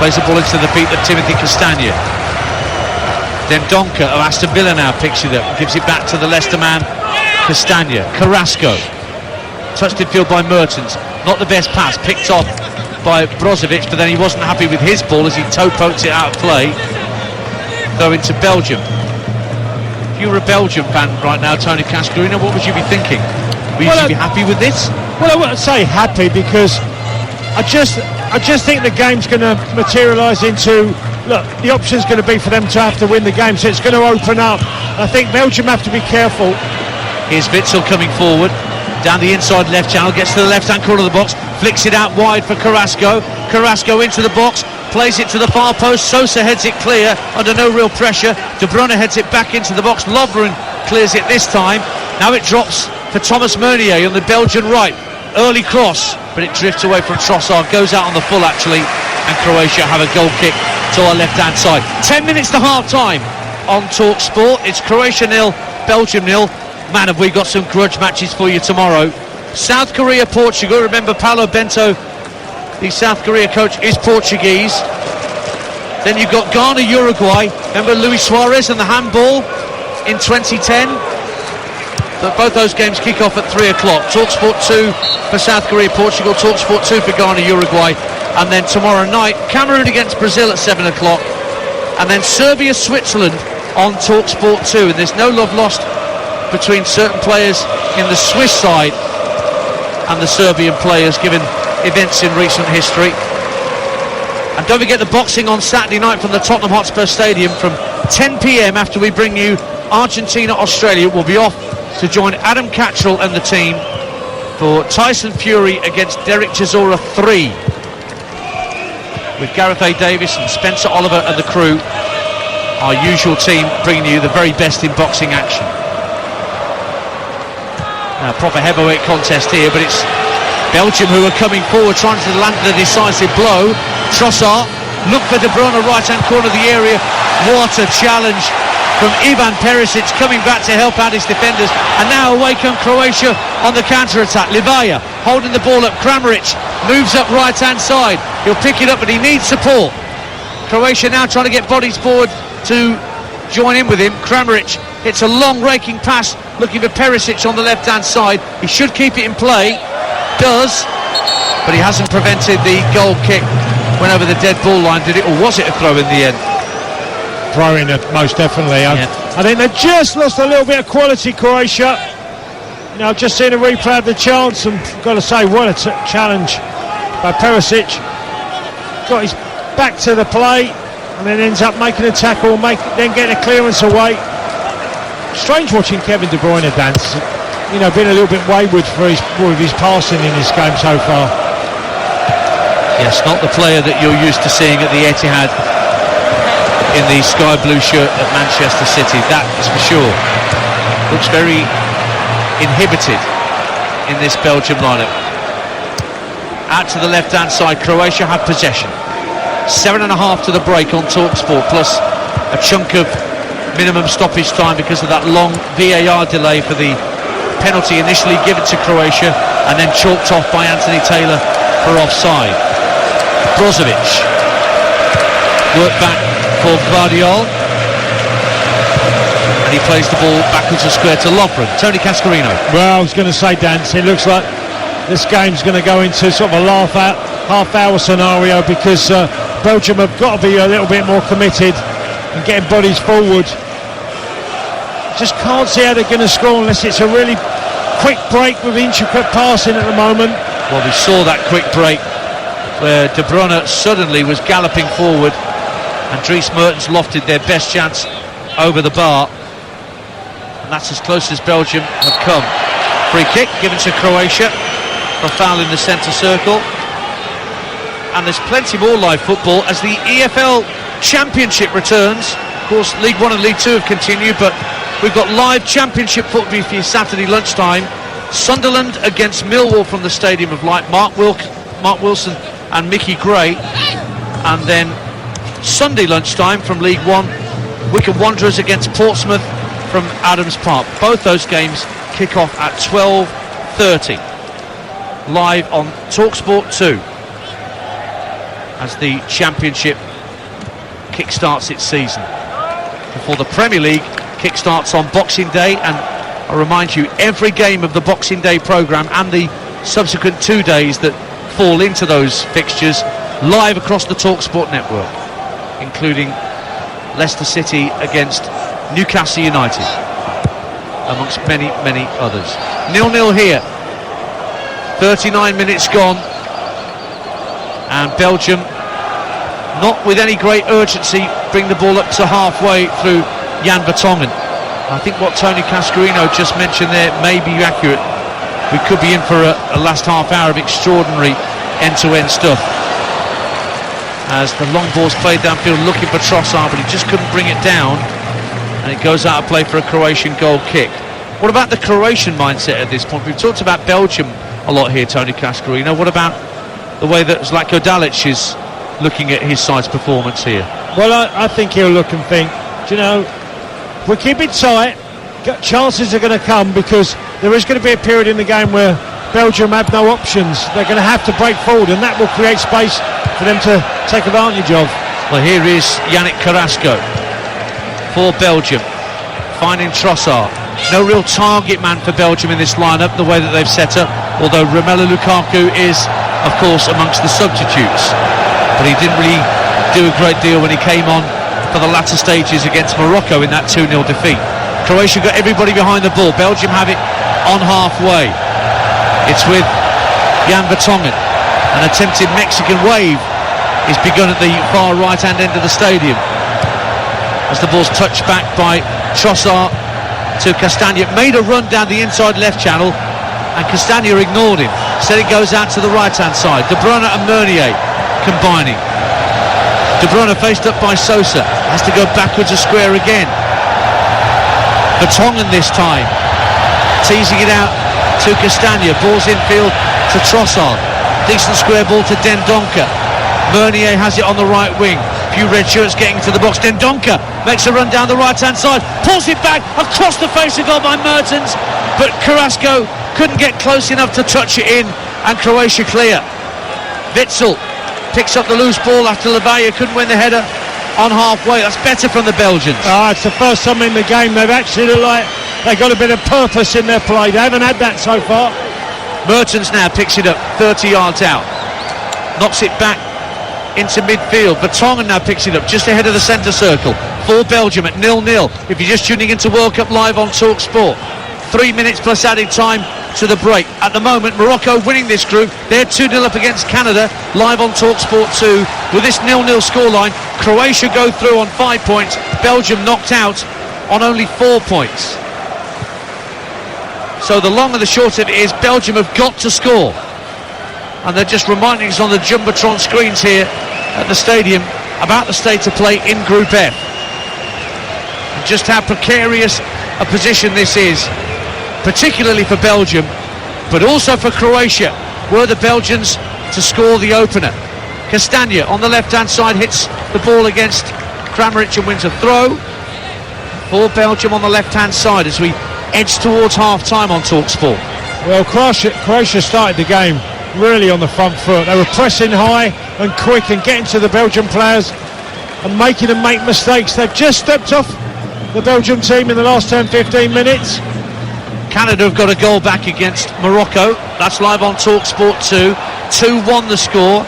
Plays the ball into the feet of Timothy Castagne. Then Donker of Aston Villa now picks it up and gives it back to the Leicester man, Castagne. Carrasco. Touched in field by Mertens. Not the best pass, picked off by Brozovic, but then he wasn't happy with his ball as he toe poked it out of play. Throw into Belgium. If you were a Belgium fan right now, Tony Cascarino, what would you be thinking? Would you be happy with this? Well, I wouldn't say happy, because I just think the game's going to materialise into, look, the option's going to be for them to have to win the game, so it's going to open up. I think Belgium have to be careful. Here's Witsel coming forward down the inside left channel, gets to the left hand corner of the box, flicks it out wide for Carrasco. Carrasco into the box, plays it to the far post. Sosa heads it clear under no real pressure. De Bruyne heads it back into the box. Lovren clears it this time. Now it drops for Thomas Meunier on the Belgian right. Early cross, but it drifts away from Trossard, goes out on the full actually, and Croatia have a goal kick to our left hand side. 10 minutes to half time on Talk Sport. It's Croatia 0, Belgium 0. Man, have we got some grudge matches for you tomorrow. South Korea, Portugal. Remember, Paulo Bento, the South Korea coach, is Portuguese. Then you've got Ghana, Uruguay. Remember Luis Suarez and the handball in 2010? But both those games kick off at 3 o'clock. TalkSport 2 for South Korea, Portugal. TalkSport 2 for Ghana, Uruguay. And then tomorrow night, Cameroon against Brazil at 7 o'clock. And then Serbia, Switzerland on TalkSport 2. And there's no love lost between certain players in the Swiss side and the Serbian players, given events in recent history. And don't forget the boxing on Saturday night from the Tottenham Hotspur Stadium from 10 p.m. after we bring you Argentina, Australia. We'll be off to join Adam Cattrall and the team for Tyson Fury against Derek Chisora 3, with Gareth A. Davis and Spencer Oliver and the crew, our usual team, bringing you the very best in boxing action. Now, proper heavyweight contest here, but it's Belgium who are coming forward, trying to land the decisive blow. Trossard, look for De Bruyne, right-hand corner of the area. What a challenge from Ivan Perisic, coming back to help out his defenders. And now away come Croatia on the counter-attack. Livaja holding the ball up. Kramaric moves up right-hand side. He'll pick it up, but he needs support. Croatia now trying to get bodies forward to join in with him. Kramaric hits a long raking pass, looking for Perisic on the left-hand side. He should keep it in play. Does, but he hasn't prevented the goal kick. Went over the dead ball line, did it, or was it a throw in the end? Throwing it, most definitely. I think they just lost a little bit of quality, Croatia. You know, I've just seen a replay of the chance, and I've got to say, what a challenge by Perisic. Got his back to the play, and then ends up making a tackle, then getting a clearance away. Strange watching Kevin De Bruyne dance. You know, been a little bit wayward with his passing in this game so far. Yes, not the player that you're used to seeing at the Etihad in the sky blue shirt at Manchester City, that is for sure. Looks very inhibited in this Belgium lineup. Out to the left-hand side, Croatia have possession. 7.5 to the break on TalkSport, plus a chunk of minimum stoppage time because of that long VAR delay for the penalty initially given to Croatia and then chalked off by Anthony Taylor for offside. Brozovic, work back for Gvardiol, and he plays the ball backwards and square to Lovren. Tony Cascarino. Well, I was going to say, Dan, it looks like this game's going to go into sort of a half-hour scenario, because Belgium have got to be a little bit more committed and getting bodies forward. Just can't see how they're going to score unless it's a really quick break with intricate passing at the moment. Well, we saw that quick break where De Bruyne suddenly was galloping forward and Dries Mertens lofted their best chance over the bar, and that's as close as Belgium have come. Free kick given to Croatia for a foul in the centre circle. And there's plenty more live football as the EFL Championship returns. Of course, League 1 and League 2 have continued, but we've got live Championship football for your Saturday lunchtime. Sunderland against Millwall from the Stadium of Light. Mark Wilson and Mickey Gray. And then Sunday lunchtime from League 1, Wycombe Wanderers against Portsmouth from Adams Park. Both those games kick off at 12:30 live on TalkSport 2 as the Championship kick-starts its season before the Premier League kick-starts on Boxing Day. And I remind you, every game of the Boxing Day programme and the subsequent 2 days that fall into those fixtures live across the TalkSport network, including Leicester City against Newcastle United, amongst many others. 0-0 here, 39 minutes gone, and Belgium, not with any great urgency, bring the ball up to halfway through Jan Vertonghen. I think what Tony Cascarino just mentioned there may be accurate. We could be in for a last half hour of extraordinary end-to-end stuff, as the long ball's played downfield looking for Trossard, but he just couldn't bring it down, and it goes out of play for a Croatian goal kick. What about the Croatian mindset at this point? We've talked about Belgium a lot here, Tony Cascarino. What about the way that Zlatko Dalic is looking at his side's performance here? Well, I think he'll look and think, do you know, if we keep it tight, chances are going to come, because there is going to be a period in the game where Belgium have no options. They're going to have to break forward, and that will create space for them to take advantage of. Well, here is Yannick Carrasco for Belgium, finding Trossard. No real target man for Belgium in this lineup, the way that they've set up, although Romelu Lukaku is, of course, amongst the substitutes. But he didn't really do a great deal when he came on for the latter stages against Morocco in that 2-0 defeat. Croatia got everybody behind the ball. Belgium have it on halfway. It's with Jan Vertonghen. An attempted Mexican wave is begun at the far right-hand end of the stadium, as the ball's touched back by Trossard to Castagna. Made a run down the inside left channel, and Castagna ignored him. Said it goes out to the right-hand side. De Bruyne and Meunier combining. De Bruyne faced up by Sosa, has to go backwards a square again. Vertonghen this time, teasing it out to Castagna. Ball's infield to Trossard. Decent square ball to Dendoncker. Meunier has it on the right wing. Few red shirts getting to the box. Dendoncker makes a run down the right-hand side, pulls it back across the face of goal by Mertens, but Carrasco couldn't get close enough to touch it in, and Croatia clear. Witsel picks up the loose ball after Lavalla couldn't win the header on halfway. That's better from the Belgians. It's the first time in the game they've actually looked like they got a bit of purpose in their play. They haven't had that so far. Mertens now picks it up 30 yards out, knocks it back into midfield. Vertonghen now picks it up just ahead of the centre circle for Belgium at 0-0. If you're just tuning into World Cup Live on TalkSport, 3 minutes plus added time to the break. At the moment, Morocco winning this group. They're 2-0 up against Canada, live on TalkSport 2. With this 0-0 scoreline, Croatia go through on 5 points, Belgium knocked out on only 4 points. So the long and the short of it is, Belgium have got to score, and they're just reminding us on the Jumbotron screens here at the stadium about the state of play in Group F, and just how precarious a position this is, particularly for Belgium, but also for Croatia, were the Belgians to score the opener. Castagna on the left-hand side hits the ball against Kramaric and wins a throw for Belgium on the left-hand side as we edge towards half-time on TalkSport. Well, Croatia started the game really on the front foot. They were pressing high and quick and getting to the Belgian players and making them make mistakes. They've just stepped off the Belgian team in the last 10-15 minutes. Canada have got a goal back against Morocco. That's live on TalkSport 2. 2-1 the score.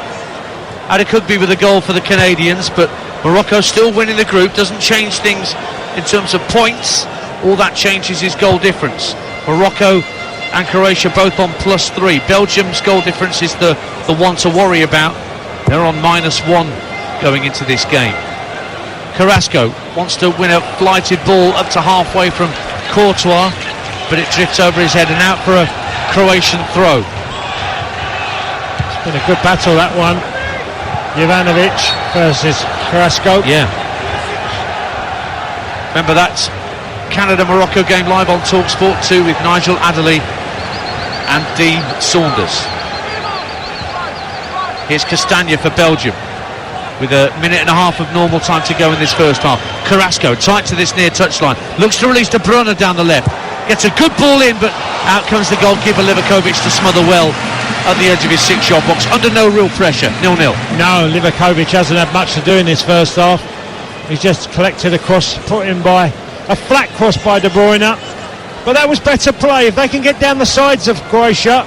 And it could be with a goal for the Canadians, but Morocco still winning the group. Doesn't change things in terms of points. All that changes is goal difference. Morocco and Croatia both on +3. Belgium's goal difference is the one to worry about. They're on -1 going into this game. Carrasco wants to win a flighted ball up to halfway from Courtois, but it drifts over his head and out for a Croatian throw. It's been a good battle, that one. Jovanovic versus Carrasco. Yeah. Remember that Canada-Morocco game live on TalkSport 2 with Nigel Adderley and Dean Saunders. Here's Castagna for Belgium. with a minute and a half of normal time to go in this first half. Carrasco tight to this near touchline, looks to release to Brunner down the left, gets a good ball in, but out comes the goalkeeper Livakovic to smother well at the edge of his 6-yard box, under no real pressure. 0-0. No, Livakovic hasn't had much to do in this first half. He's just collected a cross put in by a flat cross by De Bruyne, but that was better play. If they can get down the sides of Croatia,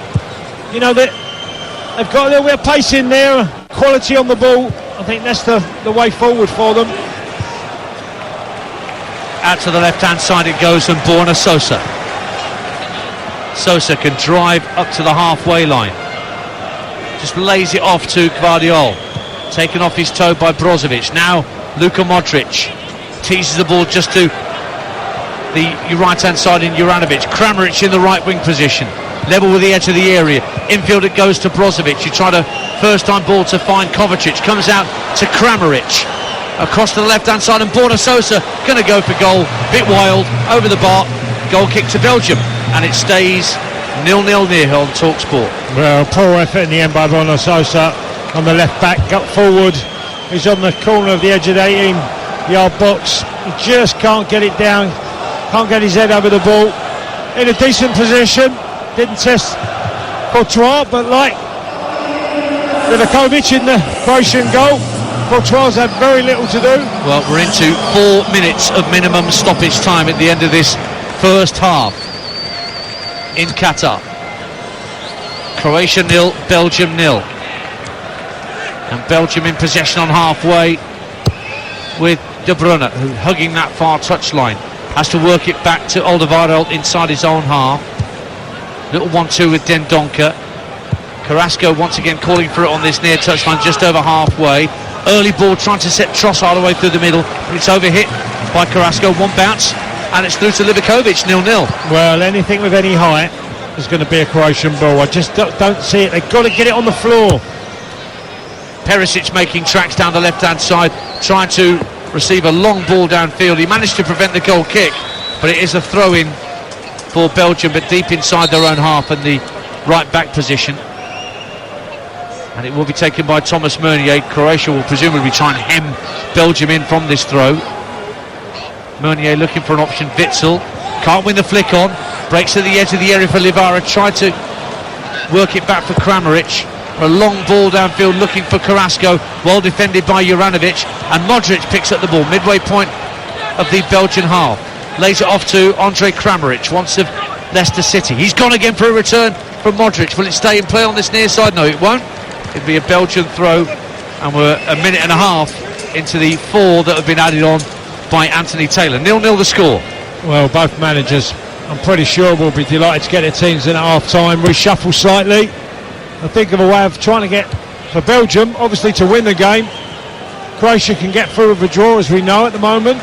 you know, they've got a little bit of pace in there, quality on the ball. I think that's the way forward for them. Out to the left-hand side it goes from Borna Sosa. Sosa can drive up to the halfway line. Just lays it off to Gvardiol. Taken off his toe by Brozovic. Now Luka Modric teases the ball just to the right-hand side in Juranovic. Kramaric in the right wing position. Level with the edge of the area. Infield it goes to Brozovic. You try to first-time ball to find Kovacic. Comes out to Kramaric. Across to the left-hand side, and Borna Sosa going to go for goal. Bit wild, over the bar. Goal kick to Belgium. And it stays 0-0 near here on TalkSport. Well, poor effort in the end by Borna Sosa on the left back. Got forward. He's on the corner of the edge of the 18-yard box. He just can't get it down. Can't get his head over the ball. In a decent position. Didn't test Courtois, but like Livakovic in the Croatian goal, Courtois had very little to do. Well, we're into 4 minutes of minimum stoppage time at the end of this first half in Qatar. Croatia 0, Belgium 0. And Belgium in possession on halfway with De Bruyne, who hugging that far touchline. Has to work it back to Alderweireld inside his own half. Little 1-2 with Dendoncker. Carrasco once again calling for it on this near touchline just over halfway. Early ball trying to set Trossard all the way through the middle, but it's overhit by Carrasco. One bounce and it's through to Livakovic. 0-0. Well, anything with any height is going to be a Croatian ball. I just don't see it. They've got to get it on the floor. Perisic making tracks down the left hand side, trying to receive a long ball downfield. He managed to prevent the goal kick, but it is a throw in for Belgium, but deep inside their own half in the right back position. And it will be taken by Thomas Meunier. Croatia will presumably try and hem Belgium in from this throw. Meunier looking for an option. Witsel can't win the flick on. Breaks to the edge of the area for Livara. Tried to work it back for Kramaric. A long ball downfield looking for Carrasco. Well defended by Juranovic. And Modric picks up the ball. Midway point of the Belgian half. Lays it off to Andre Kramaric, once of Leicester City. He's gone again for a return from Modric. Will it stay in play on this near side? No, it won't. It'll be a Belgian throw, and we're a minute and a half into the 4 that have been added on by Anthony Taylor. 0-0 the score. Well, both managers, I'm pretty sure, will be delighted to get their teams in at half-time, reshuffle slightly, and think of a way of trying to get, for Belgium, obviously to win the game. Croatia can get through with a draw, as we know at the moment.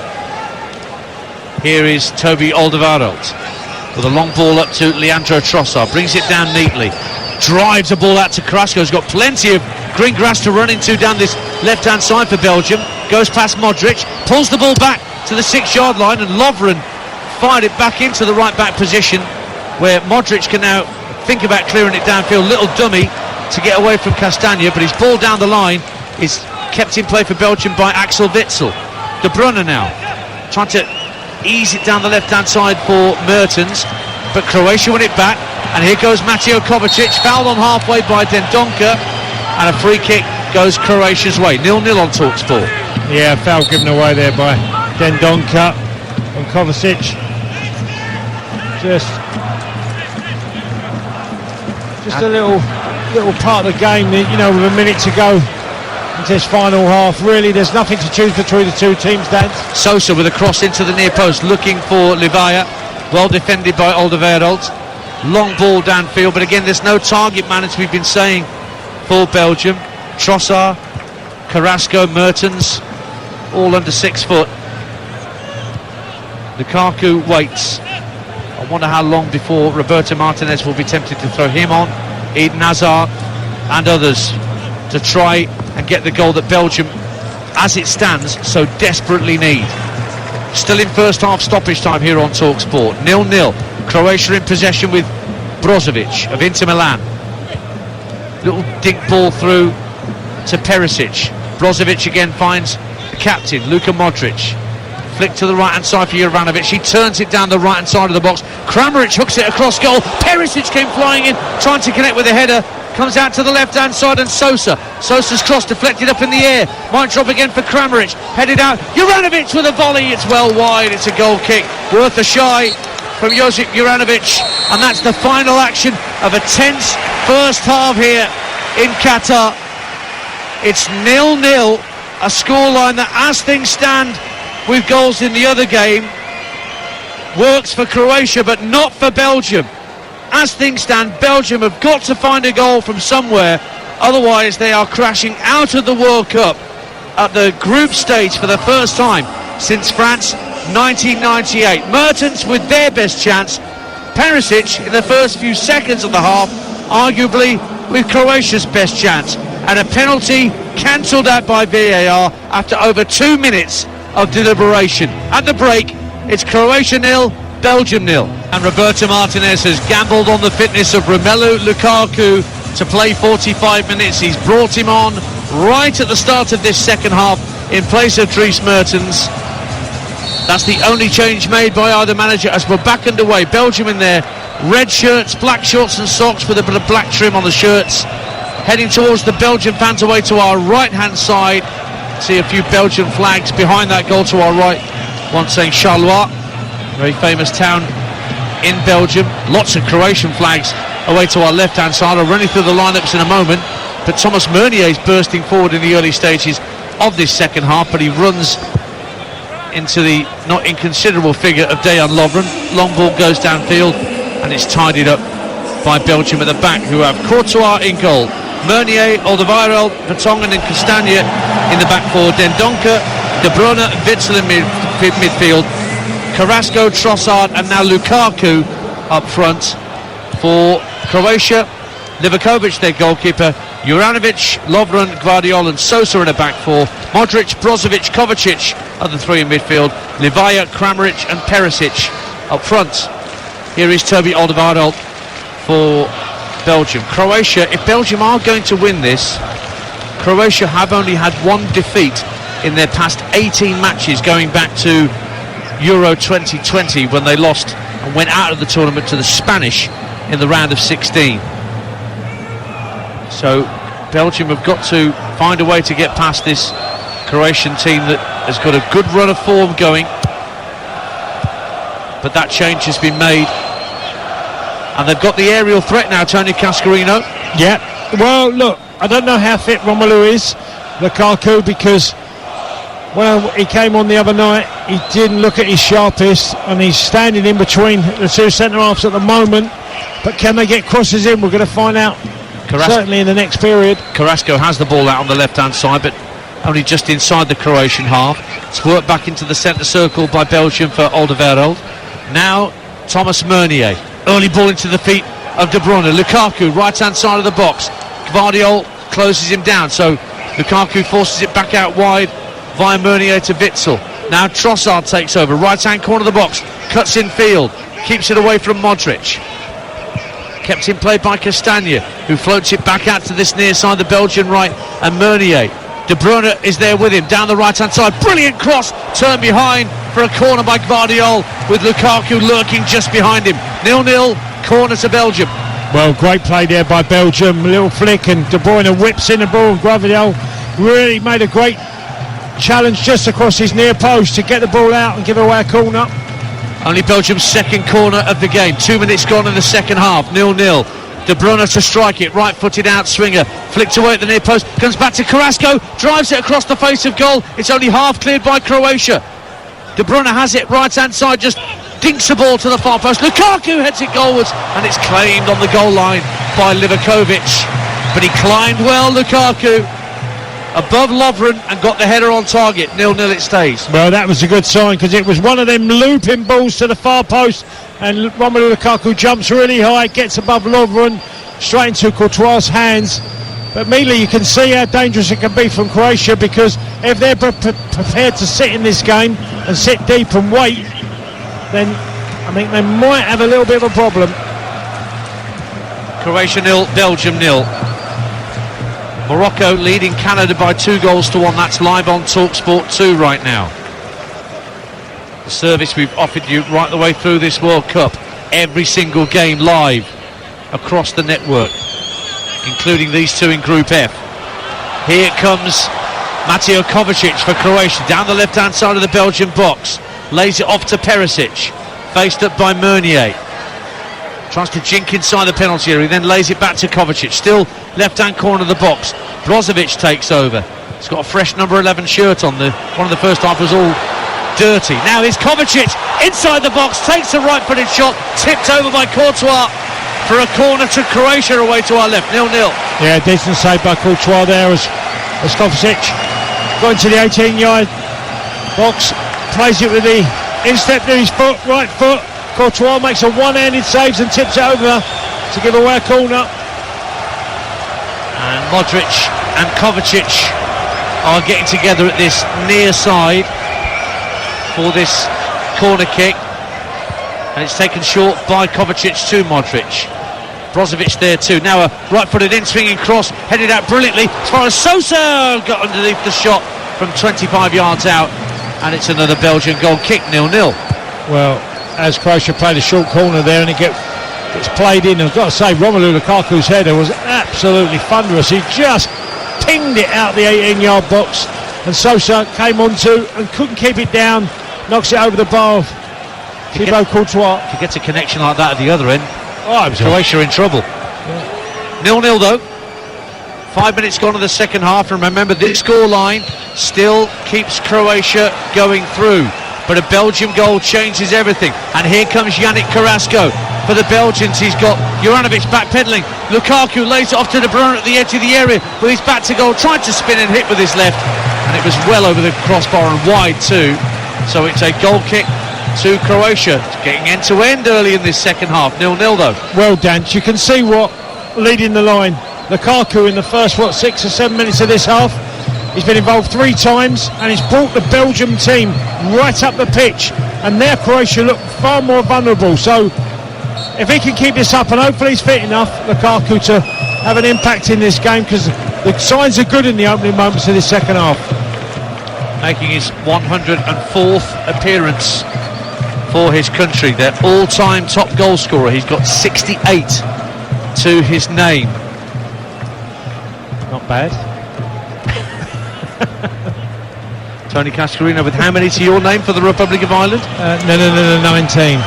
Here is Toby Alderweireld with a long ball up to Leandro Trossard. Brings it down neatly. Drives the ball out to Carrasco. He's got plenty of green grass to run into down this left-hand side for Belgium. Goes past Modric. Pulls the ball back to the 6-yard line, and Lovren fired it back into the right-back position, where Modric can now think about clearing it downfield. Little dummy to get away from Castagna, but his ball down the line is kept in play for Belgium by Axel Witsel. De Bruyne now trying to ease it down the left-hand side for Mertens, but Croatia win it back, and here goes Mateo Kovacic, fouled on halfway by Dendoncker, and a free kick goes Croatia's way. 0-0 on TalkSport. Yeah, foul given away there by Dendoncker, and Kovacic just a little part of the game, you know, with a minute to go into this final half. Really, there's nothing to choose between the two teams, Dan. Sosa with a cross into the near post, looking for Livaya. Well defended by Alderweireld. Long ball downfield, but again, there's no target man, as we've been saying, for Belgium. Trossard, Carrasco, Mertens, all under 6 foot. Lukaku waits. I wonder how long before Roberto Martinez will be tempted to throw him on. Eden Hazard and others to try and get the goal that Belgium, as it stands, so desperately need. Still in first half stoppage time here on TalkSport. 0-0. Croatia in possession with Brozovic of Inter Milan. Little dink ball through to Perisic. Brozovic again finds the captain, Luka Modric. Flick to the right-hand side for Juranovic. He turns it down the right-hand side of the box. Kramaric hooks it across goal. Perisic came flying in, trying to connect with the header. Comes out to the left-hand side, and Sosa's cross deflected up in the air. Might drop again for Kramaric. Headed out. Juranovic with a volley. It's well wide. It's a goal kick. Worth a shy from Josip Juranovic. And that's the final action of a tense first half here in Qatar. It's 0-0. A scoreline that, as things stand, with goals in the other game, works for Croatia but not for Belgium. As things stand, Belgium have got to find a goal from somewhere, otherwise they are crashing out of the World Cup at the group stage for the first time since France 1998. Mertens with their best chance, Perisic in the first few seconds of the half, arguably with Croatia's best chance, and a penalty cancelled out by VAR after over 2 minutes of deliberation. At the break, it's Croatia 0, Belgium 0. And Roberto Martinez has gambled on the fitness of Romelu Lukaku to play 45 minutes. He's brought him on right at the start of this second half in place of Dries Mertens. That's the only change made by either manager as we're back underway. Belgium in their red shirts, black shorts and socks with a bit of black trim on the shirts. Heading towards the Belgian fans away to our right-hand side. See a few Belgian flags behind that goal to our right. One saying Charleroi, very famous town in Belgium. Lots of Croatian flags away to our left-hand side. I'll run you through the lineups in a moment. But Thomas Meunier is bursting forward in the early stages of this second half, but he runs into the not inconsiderable figure of Dejan Lovren. Long ball goes downfield, and it's tidied up by Belgium at the back, who have Courtois in goal. Meunier, Alderweireld, Vertonghen and Castagna in the back four. Dendoncker, De Bruyne and Witsel in midfield. Carrasco, Trossard and now Lukaku up front for Croatia. Livakovic, their goalkeeper. Juranovic, Lovren, Gvardiol and Sosa in the back four. Modric, Brozovic, Kovacic are the three in midfield. Livaya, Kramaric and Perisic up front. Here is Toby Alderweireld for Belgium. Croatia, if Belgium are going to win this, Croatia have only had one defeat in their past 18 matches, going back to Euro 2020 when they lost and went out of the tournament to the Spanish in the round of 16. So Belgium have got to find a way to get past this Croatian team that has got a good run of form going, but that change has been made. And they've got the aerial threat now, Tony Cascarino. Yeah, well, look, I don't know how fit Romelu is, Lukaku, because when he came on the other night, he didn't look at his sharpest, and he's standing in between the two centre-halves at the moment. But can they get crosses in? We're going to find out, certainly in the next period. Carrasco has the ball out on the left-hand side, but only just inside the Croatian half. It's worked back into the centre circle by Belgium for Alderweireld. Now, Thomas Meunier. Early ball into the feet of De Bruyne. Lukaku, right-hand side of the box. Gvardiol closes him down, so Lukaku forces it back out wide via Meunier to Witsel. Now Trossard takes over, right-hand corner of the box, cuts in field, keeps it away from Modric. Kept in play by Castagna, who floats it back out to this near side, the Belgian right, and Meunier. De Bruyne is there with him, down the right-hand side. Brilliant cross, turned behind for a corner by Gvardiol, with Lukaku lurking just behind him. 0-0, corner to Belgium. Well, great play there by Belgium. A little flick, and De Bruyne whips in the ball. Gvardiol really made a great challenge just across his near post to get the ball out and give away a corner. Only Belgium's second corner of the game. 2 minutes gone in the second half. 0-0. De Bruyne to strike it, right-footed out swinger, flicked away at the near post, comes back to Carrasco, drives it across the face of goal. It's only half cleared by Croatia. De Bruyne has it right-hand side, just dinks the ball to the far post. Lukaku heads it goalwards, and it's claimed on the goal line by Livakovic. But he climbed well, Lukaku, above Lovren, and got the header on target. 0-0 it stays. Well, that was a good sign, because it was one of them looping balls to the far post, and Romelu Lukaku jumps really high, gets above Lovren, straight into Courtois' hands. But Mila, you can see how dangerous it can be from Croatia, because if they're prepared to sit in this game and sit deep and wait, then I think they might have a little bit of a problem. Croatia 0, Belgium 0. Morocco leading Canada by 2-1. That's live on TalkSport 2 right now. The service we've offered you right the way through this World Cup. Every single game live across the network, including these two in Group F. Here comes Mateo Kovacic for Croatia, down the left-hand side of the Belgian box. Lays it off to Perisic, faced up by Meunier. Tries to jink inside the penalty area, then lays it back to Kovacic, still left-hand corner of the box. Brozovic takes over. He's got a fresh number 11 shirt on. One of the first half was all dirty. Now here's Kovacic inside the box, takes a right-footed shot, tipped over by Courtois for a corner to Croatia away to our left, 0-0. Yeah, decent save by Courtois there as Kovacic got into the 18-yard box, plays it with the instep to his foot, right foot. Courtois makes a one-handed save and tips it over to give away a corner. And Modric and Kovacic are getting together at this near side for this corner kick, and it's taken short by Kovacic to Modric. Brozovic there too. Now a right-footed in-swinging cross headed out brilliantly as far as Sosa got underneath the shot from 25 yards out, and it's another Belgian goal kick, 0-0. Well, as Croatia played a short corner there and it gets played in, I've got to say Romelu Lukaku's header was absolutely thunderous. He just pinged it out the 18-yard box, and Sosa came onto and couldn't keep it down, knocks it over the bar of Thibaut Courtois. If he gets a connection like that at the other end, Croatia in trouble. 0-0 though. 5 minutes gone in the second half, and remember this score line still keeps Croatia going through, but a Belgium goal changes everything. And here comes Yannick Carrasco for the Belgians. He's got Juranovic backpedaling. Lukaku lays it off to De Bruyne at the edge of the area with his back to goal, tried to spin and hit with his left, and it was well over the crossbar and wide too. So it's a goal kick to Croatia. It's getting end to end early in this second half. 0-0 though. Well, Dan, you can see what leading the line. Lukaku in the first 6 or 7 minutes of this half, he's been involved 3 times and he's brought the Belgium team right up the pitch, and there Croatia look far more vulnerable. So if he can keep this up, and hopefully he's fit enough, Lukaku, to have an impact in this game, because the signs are good in the opening moments of this second half. Making his 104th appearance for his country, their all-time top goal scorer. He's got 68 to his name. Not bad. Tony Cascarino with how many to your name for the Republic of Ireland? No, 19.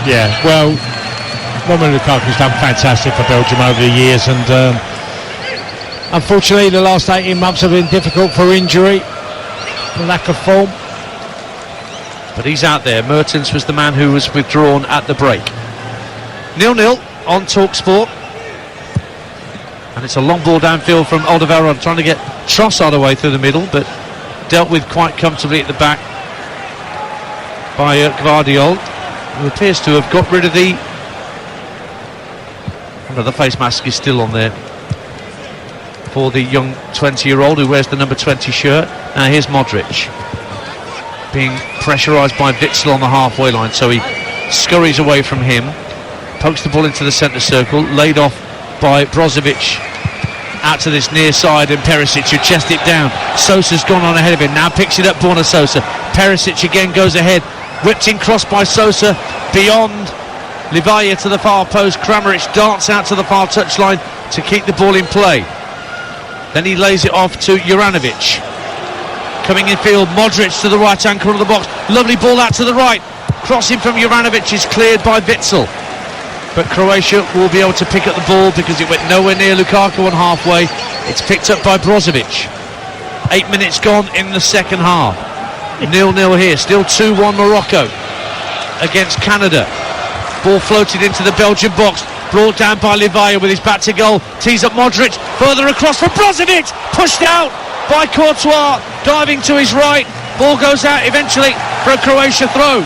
Yeah, well, Romelu Lukaku's done fantastic for Belgium over the years, and unfortunately the last 18 months have been difficult for injury, lack of form. But he's out there. Mertens was the man who was withdrawn at the break. 0-0 on TalkSport. And it's a long ball downfield from Alderweireld, trying to get Trossard away through the middle, but dealt with quite comfortably at the back by Gvardiol, who appears to have got rid of the... the face mask is still on there for the young 20-year-old who wears the number 20 shirt. Now here's Modric, being pressurised by Witsel on the halfway line, so he scurries away from him, pokes the ball into the centre circle, laid off by Brozovic out to this near side, and Perisic who chests it down. Sosa's gone on ahead of him, now picks it up, Borna Sosa. Perisic again goes ahead, whipped in cross by Sosa, beyond Livaya to the far post. Kramaric darts out to the far touchline to keep the ball in play. Then he lays it off to Juranovic. Coming in field, Modric to the right hand corner of the box. Lovely ball out to the right. Crossing from Juranovic is cleared by Witsel. But Croatia will be able to pick up the ball because it went nowhere near Lukaku on halfway. It's picked up by Brozovic. 8 minutes gone in the second half. 0-0 here. Still 2-1 Morocco against Canada. Ball floated into the Belgian box. Brought down by Livaya with his back to goal. Tees up Modric. Further across for Brozovic. Pushed out by Courtois. Diving to his right. Ball goes out eventually for a Croatia throw.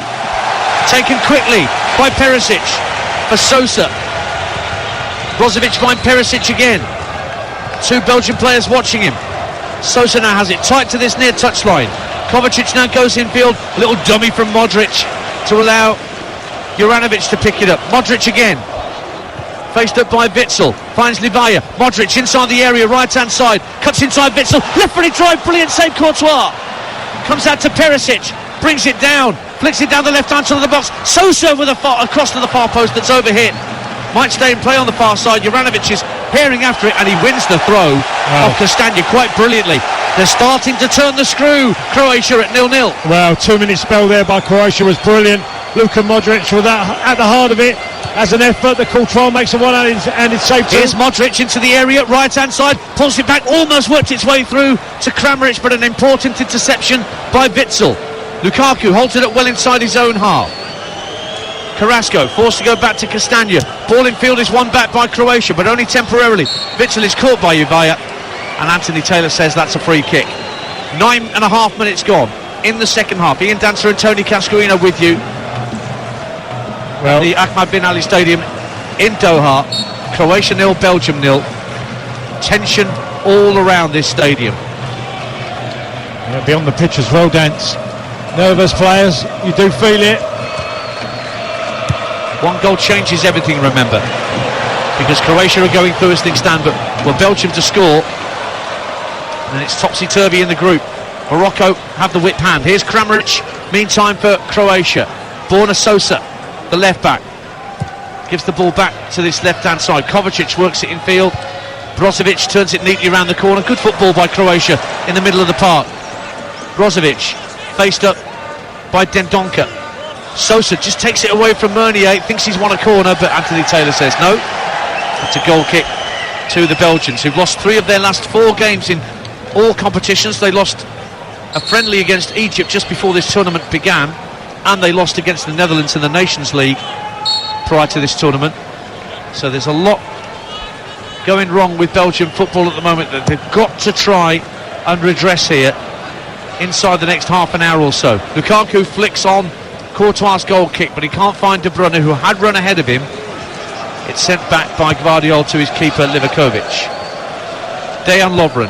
Taken quickly by Perisic for Sosa. Brozovic finds Perisic again. 2 Belgian players watching him. Sosa now has it tight to this near touchline. Kovacic now goes infield. A little dummy from Modric to allow Juranovic to pick it up. Modric again faced up by Witsel, finds Livaja, Modric inside the area, right hand side, cuts inside Witsel, left footed drive, brilliant save, Courtois, comes out to Perisic, brings it down, flicks it down the left hand side of the box, Sosa with across to the far post that's overhit, might stay in play on the far side, Juranovic is herring after it and he wins the throw off Castagna quite brilliantly. They're starting to turn the screw, Croatia at 0-0. Well, 2 minute spell there by Croatia was brilliant. Luka Modric with that at the heart of it as an effort. The Courtois makes a one-handed save too. Here's Modric into the area, right hand side, pulls it back, almost worked its way through to Kramaric, but an important interception by Witsel. Lukaku holds it up well inside his own half. Carrasco forced to go back to Castagna. Ball in field is won back by Croatia, but only temporarily. Witsel is caught by Livaja, and Anthony Taylor says that's a free kick. 9.5 minutes gone in the second half. Ian Dancer and Tony Cascarino with you. Well, the Ahmad bin Ali Stadium in Doha. Croatia 0, Belgium 0. Tension all around this stadium. Yeah, beyond the pitch as well, Dance. Nervous players, you do feel it. One goal changes everything, remember, because Croatia are going through as things stand, but were Belgium to score, and it's topsy-turvy in the group. Morocco have the whip hand. Here's Kramaric, meantime for Croatia. Borna Sosa, the left back, gives the ball back to this left-hand side. Kovacic works it in field. Brozovic turns it neatly around the corner. Good football by Croatia in the middle of the park. Brozovic faced up by Dendonka. Sosa just takes it away from Meunier, thinks he's won a corner, but Anthony Taylor says no. It's a goal kick to the Belgians, who've lost 3 of their last 4 games in all competitions. They lost a friendly against Egypt just before this tournament began, and they lost against the Netherlands in the Nations League prior to this tournament. So there's a lot going wrong with Belgian football at the moment that they've got to try and redress here inside the next half an hour or so. Lukaku flicks on Courtois' goal kick, but he can't find De Bruyne, who had run ahead of him. It's sent back by Gvardiol to his keeper Livakovic. Dejan Lovren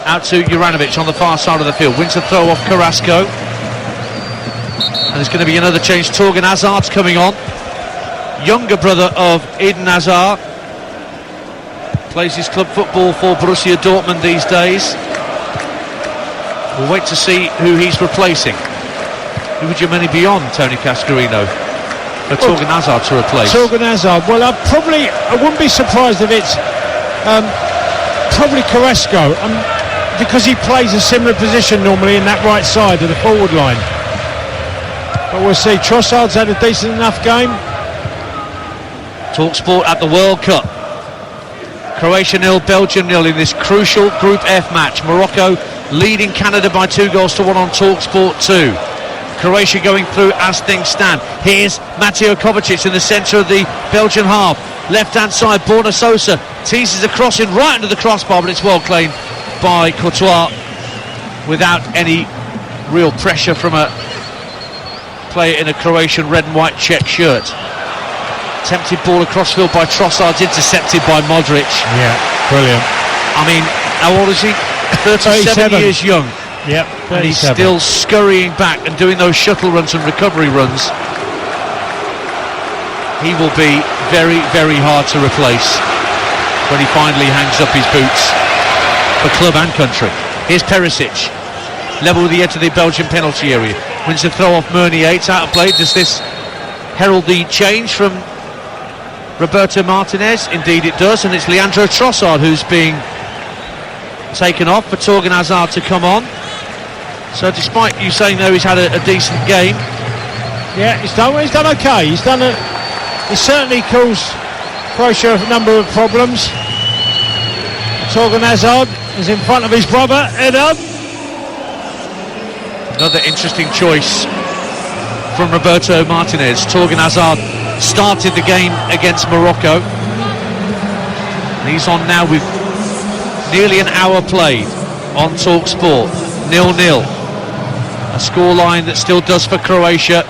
out to Juranovic on the far side of the field, wins the throw off Carrasco, and there's going to be another change. Torgan Hazard's coming on, younger brother of Eden Hazard, plays his club football for Borussia Dortmund these days. We'll wait to see who he's replacing. Who would you many be on, Tony Cascarino, for Torgan Hazard to replace? Torgan Hazard, well, I wouldn't be surprised if it's probably Carrasco, because he plays a similar position normally in that right side of the forward line. But we'll see. Trossard's had a decent enough game. TalkSport at the World Cup. Croatia 0, Belgium 0 in this crucial Group F match. Morocco leading Canada by 2-1 on TalkSport 2. Croatia going through as things stand. Here's Mateo Kovacic in the centre of the Belgian half. Left-hand side, Borna Sosa teases a cross in right under the crossbar, but it's well claimed by Courtois without any real pressure from a player in a Croatian red and white check shirt. Tempted ball across field by Trossard, intercepted by Modric. Yeah, brilliant. I mean, how old is he? 37 years young. Yep, and he's still scurrying back and doing those shuttle runs and recovery runs. He will be very, very hard to replace when he finally hangs up his boots for club and country. Here's Perisic, level with the edge of the Belgian penalty area. Wins the throw off Meunier, it's out of play. Does this herald the change from Roberto Martinez? Indeed it does, and it's Leandro Trossard who's being taken off for Torgan Hazard to come on. So despite you saying though he's had a decent game, yeah, he's done okay. He certainly caused Croatia a number of problems. Torgan Hazard is in front of his brother, head up. Another interesting choice from Roberto Martinez. Torgan Hazard started the game against Morocco, and he's on now with nearly an hour played on TalkSport. 0-0. A scoreline that still does for Croatia,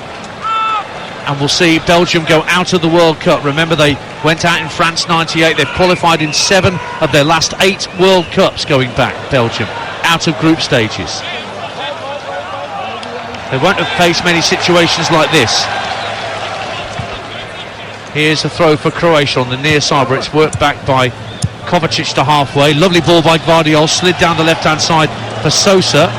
and we'll see Belgium go out of the World Cup. Remember, they went out in France 98. They've qualified in 7 of their last 8 World Cups going back. Belgium out of group stages. They won't have faced many situations like this. Here's a throw for Croatia on the near side, where it's worked back by Kovacic to halfway. Lovely ball by Gvardiol, slid down the left-hand side for Sosa.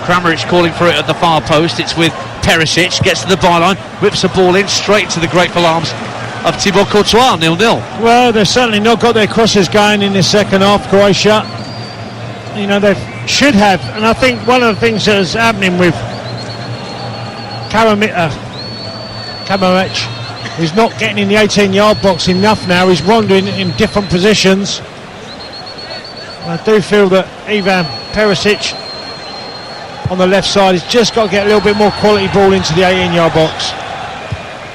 Kramaric calling for it at the far post. It's with Perisic, gets to the byline, whips the ball in straight to the grateful arms of Thibaut Courtois. 0-0. Well, they've certainly not got their crosses going in the second half, Croatia. You know, they should have, and I think one of the things that is happening with Kramaric, he's not getting in the 18-yard box enough now. He's wandering in different positions. I do feel that Ivan Perisic on the left side has just got to get a little bit more quality ball into the 18-yard box.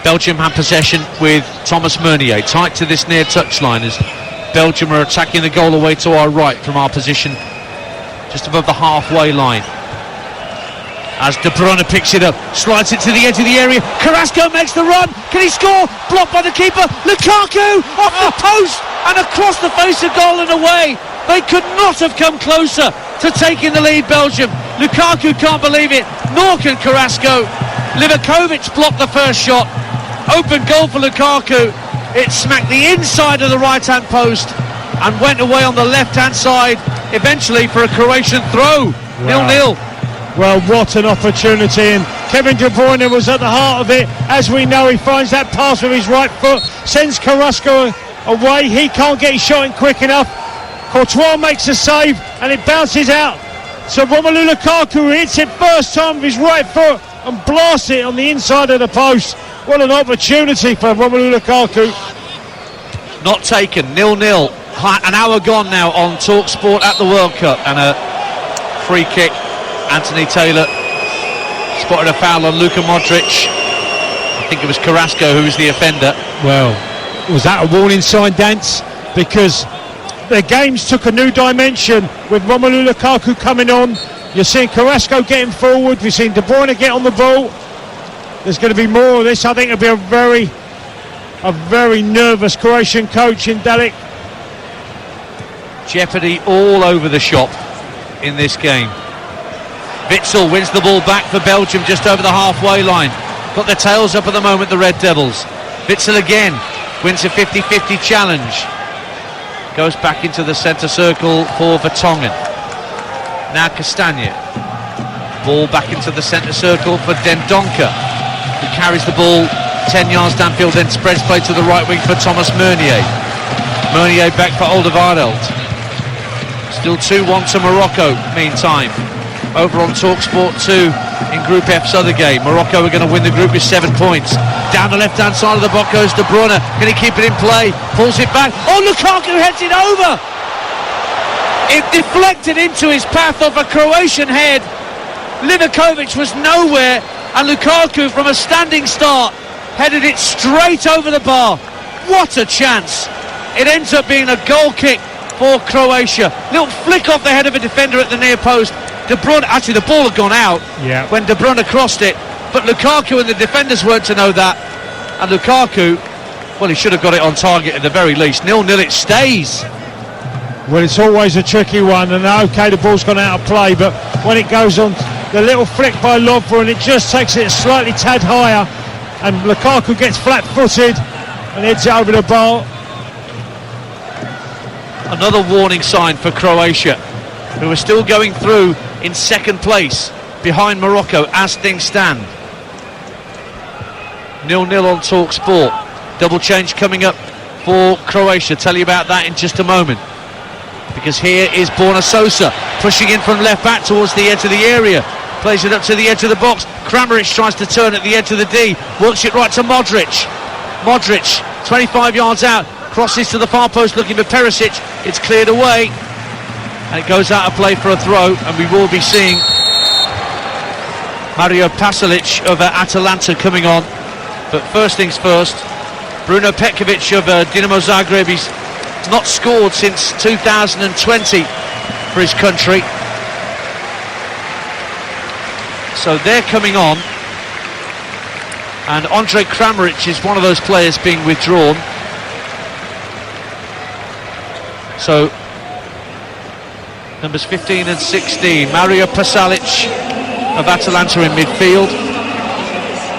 Belgium have possession with Thomas Meunier, tight to this near touchline as Belgium are attacking the goal away to our right from our position just above the halfway line. As De Bruyne picks it up, slides it to the edge of the area. Carrasco makes the run. Can he score? Blocked by the keeper. Lukaku off the post and across the face of goal and away. They could not have come closer to taking the lead, Belgium. Lukaku can't believe it, nor can Carrasco. Livakovic blocked the first shot. Open goal for Lukaku. It smacked the inside of the right-hand post and went away on the left-hand side, eventually for a Croatian throw. 0-0. Well, what an opportunity, and Kevin De Bruyne was at the heart of it. As we know, he finds that pass with his right foot, sends Carrasco away. He can't get his shot in quick enough. Courtois makes a save and it bounces out. So Romelu Lukaku hits it first time with his right foot and blasts it on the inside of the post. What an opportunity for Romelu Lukaku. Not taken, 0-0. An hour gone now on TalkSport at the World Cup, and a free kick. Anthony Taylor spotted a foul on Luka Modric. I think it was Carrasco who was the offender. Well, was that a warning sign, Dance? Because the games took a new dimension with Romelu Lukaku coming on. You're seeing Carrasco getting forward. We've seen De Bruyne get on the ball. There's going to be more of this. I think it'll be a very nervous Croatian coach in Dalic. Jeopardy all over the shop in this game. Witsel wins the ball back for Belgium just over the halfway line. Got their tails up at the moment, the Red Devils. Witsel again wins a 50-50 challenge. Goes back into the centre circle for Vertonghen. Now Castagne. Ball back into the centre circle for Dendoncker, who carries the ball 10 yards downfield, then spreads play to the right wing for Thomas Meunier. Meunier back for Alderweireld. Still 2-1 to Morocco meantime. Over on TalkSport 2 in Group F's other game. Morocco are going to win the group with 7 points. Down the left-hand side of the box goes De Bruyne. Can he keep it in play? Pulls it back. Oh, Lukaku heads it over! It deflected into his path off a Croatian head. Livakovic was nowhere, and Lukaku, from a standing start, headed it straight over the bar. What a chance! It ends up being a goal kick for Croatia. Little flick off the head of a defender at the near post. De Bruyne, actually the ball had gone out when De Bruyne crossed it, but Lukaku and the defenders weren't to know that, and Lukaku, well, he should have got it on target at the very least. 0-0 it stays. Well, it's always a tricky one, and okay, the ball's gone out of play, but when it goes on, the little flick by Lovra, and it just takes it slightly tad higher, and Lukaku gets flat-footed and heads it over the bar. Another warning sign for Croatia, who are still going through in second place behind Morocco as things stand. 0-0 on TalkSport. Double change coming up for Croatia. Tell you about that in just a moment, because here is Borna Sosa pushing in from left back towards the edge of the area, plays it up to the edge of the box. Kramaric tries to turn at the edge of the D, works it right to Modric. 25 yards out, crosses to the far post looking for Perisic. It's cleared away and it goes out of play for a throw, and we will be seeing Mario Pasalic of Atalanta coming on. But first things first, Bruno Petkovic of Dinamo Zagreb. He's not scored since 2020 for his country, so they're coming on, and Andre Kramaric is one of those players being withdrawn. So numbers 15 and 16, Mario Pasalic of Atalanta in midfield,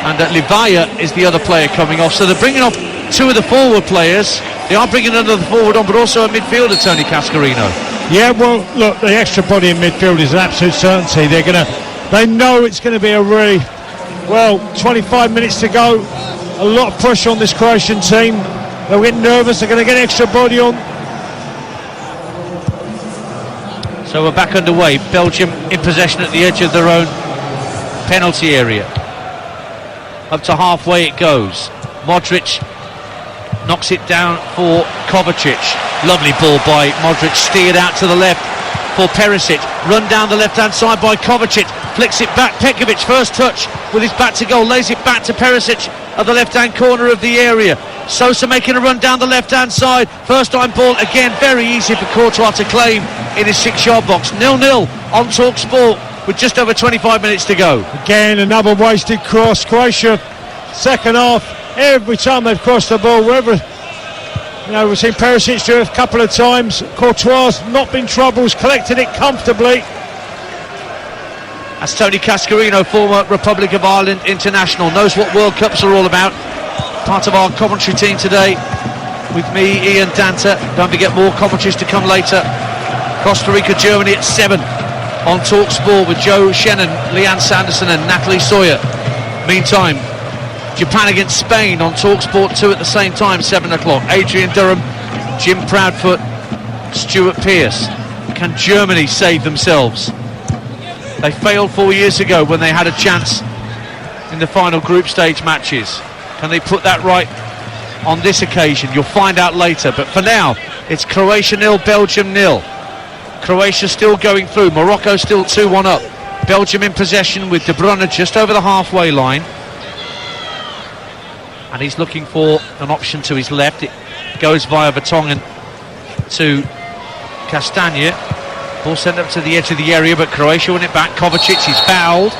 and Livaya is the other player coming off. So they're bringing off two of the forward players. They are bringing another forward on, but also a midfielder, Tony Cascarino. Yeah, well, look, the extra body in midfield is an absolute certainty. They know it's going to be a really, 25 minutes to go. A lot of pressure on this Croatian team. They'll get nervous. They're going to get extra body on. So we're back underway. Belgium in possession at the edge of their own penalty area. Up to halfway it goes. Modric knocks it down for Kovacic. Lovely ball by Modric, steered out to the left for Perisic. Run down the left-hand side by Kovacic. Flicks it back. Pekovic, first touch with his back to goal. Lays it back to Perisic at the left-hand corner of the area. Sosa making a run down the left-hand side. First time ball, again, very easy for Courtois to claim in his 6-yard box. 0-0 on Talk Sport with just over 25 minutes to go. Again, another wasted cross. Croatia, second half, every time they've crossed the ball, wherever, we've seen Perisic do it a couple of times. Courtois not been troubles, collected it comfortably. That's Tony Cascarino, former Republic of Ireland international, knows what World Cups are all about. Part of our commentary team today with me, Ian Danta. Don't forget more commentaries to come later. Costa Rica, Germany at 7 on Talk Sport with Joe Shannon, Leanne Sanderson and Natalie Sawyer. Meantime, Japan against Spain on Talk Sport 2 at the same time, 7 o'clock. Adrian Durham, Jim Proudfoot, Stuart Pearce. Can Germany save themselves? They failed 4 years ago when they had a chance in the final group stage matches. Can they put that right on this occasion? You'll find out later. But for now, it's Croatia 0, Belgium 0. Croatia still going through. Morocco still 2-1 up. Belgium in possession with De Bruyne just over the halfway line. And he's looking for an option to his left. It goes via Vertonghen to Castagne. Ball sent up to the edge of the area, but Croatia win it back. Kovacic is fouled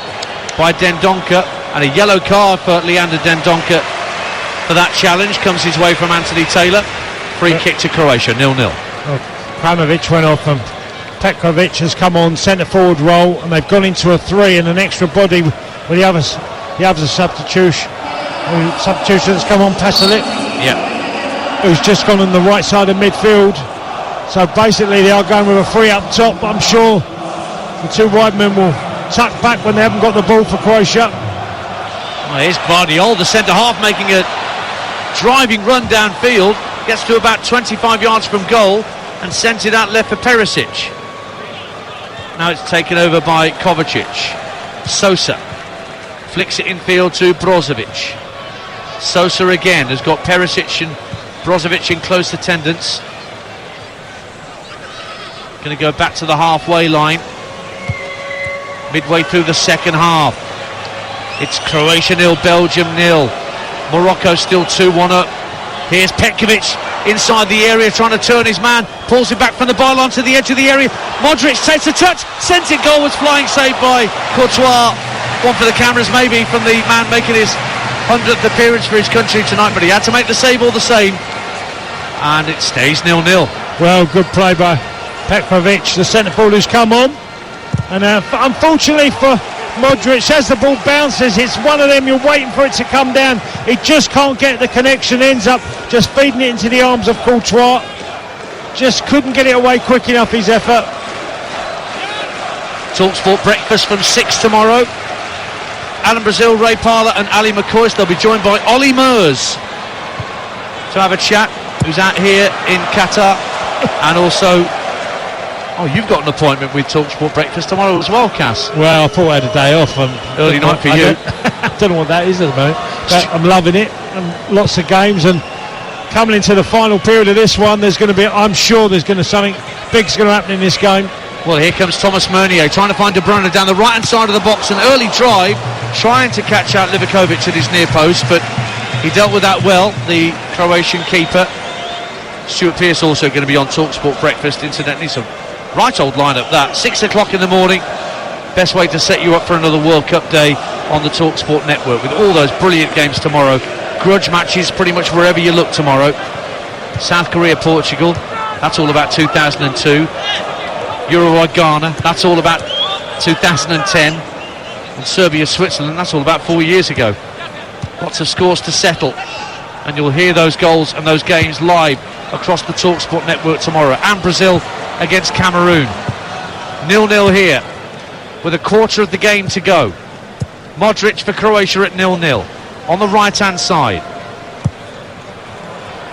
by Dendoncker, and a yellow card for Leander Dendoncker for that challenge comes his way from Anthony Taylor. Free kick to Croatia, 0-0. Pramovic went off and Pekovic has come on centre forward role, and they've gone into a 3 and an extra body with the other substitution that's come on, Pasalic. Yeah. Who's just gone on the right side of midfield. So basically they are going with a 3 up top, but I'm sure the two wide men will tuck back when they haven't got the ball for Croatia. Well, here's Guardiola, the centre-half, making a driving run downfield. Gets to about 25 yards from goal and sends it out left for Perisic. Now it's taken over by Kovacic. Sosa flicks it infield to Brozovic. Sosa again has got Perisic and Brozovic in close attendance. Going to go back to the halfway line. Midway through the second half. It's Croatia 0, Belgium 0. Morocco still 2-1 up. Here's Pekovic inside the area trying to turn his man. Pulls it back from the byline to the edge of the area. Modric takes a touch. Sends it goal. Was flying saved by Courtois. One for the cameras maybe from the man making his 100th appearance for his country tonight, but he had to make the save all the same. And it stays 0-0. Well, good play by Pekovic, the centre forward who's come on. And unfortunately for Modric, as the ball bounces, it's one of them, you're waiting for it to come down. He just can't get the connection, ends up just feeding it into the arms of Courtois. Just couldn't get it away quick enough, his effort. TalkSport breakfast from 6 tomorrow. Alan Brazil, Ray Parler and Ali McCoy. They'll be joined by Ollie Murs to have a chat, who's out here in Qatar. And also, you've got an appointment with TalkSport breakfast tomorrow as well, Cass. Well, I thought I had a day off. Early night for you. I don't know what that is at the moment, but I'm loving it. And lots of games, and coming into the final period of this one, I'm sure there's going to something big's going to happen in this game. Well, here comes Thomas Meunier trying to find De Bruyne down the right-hand side of the box. An early drive, trying to catch out Livakovic at his near post, but he dealt with that well, the Croatian keeper. Stuart Pearce also going to be on TalkSport breakfast, incidentally. So right old lineup that. 6 o'clock in the morning. Best way to set you up for another World Cup day on the TalkSport network, with all those brilliant games tomorrow. Grudge matches pretty much wherever you look tomorrow. South Korea, Portugal, that's all about 2002. Uruguay, Ghana, that's all about 2010. And Serbia, Switzerland, that's all about 4 years ago. Lots of scores to settle, and you'll hear those goals and those games live across the TalkSport network tomorrow. And Brazil against Cameroon. 0-0 here with a quarter of the game to go. Modric for Croatia at 0-0 on the right hand side.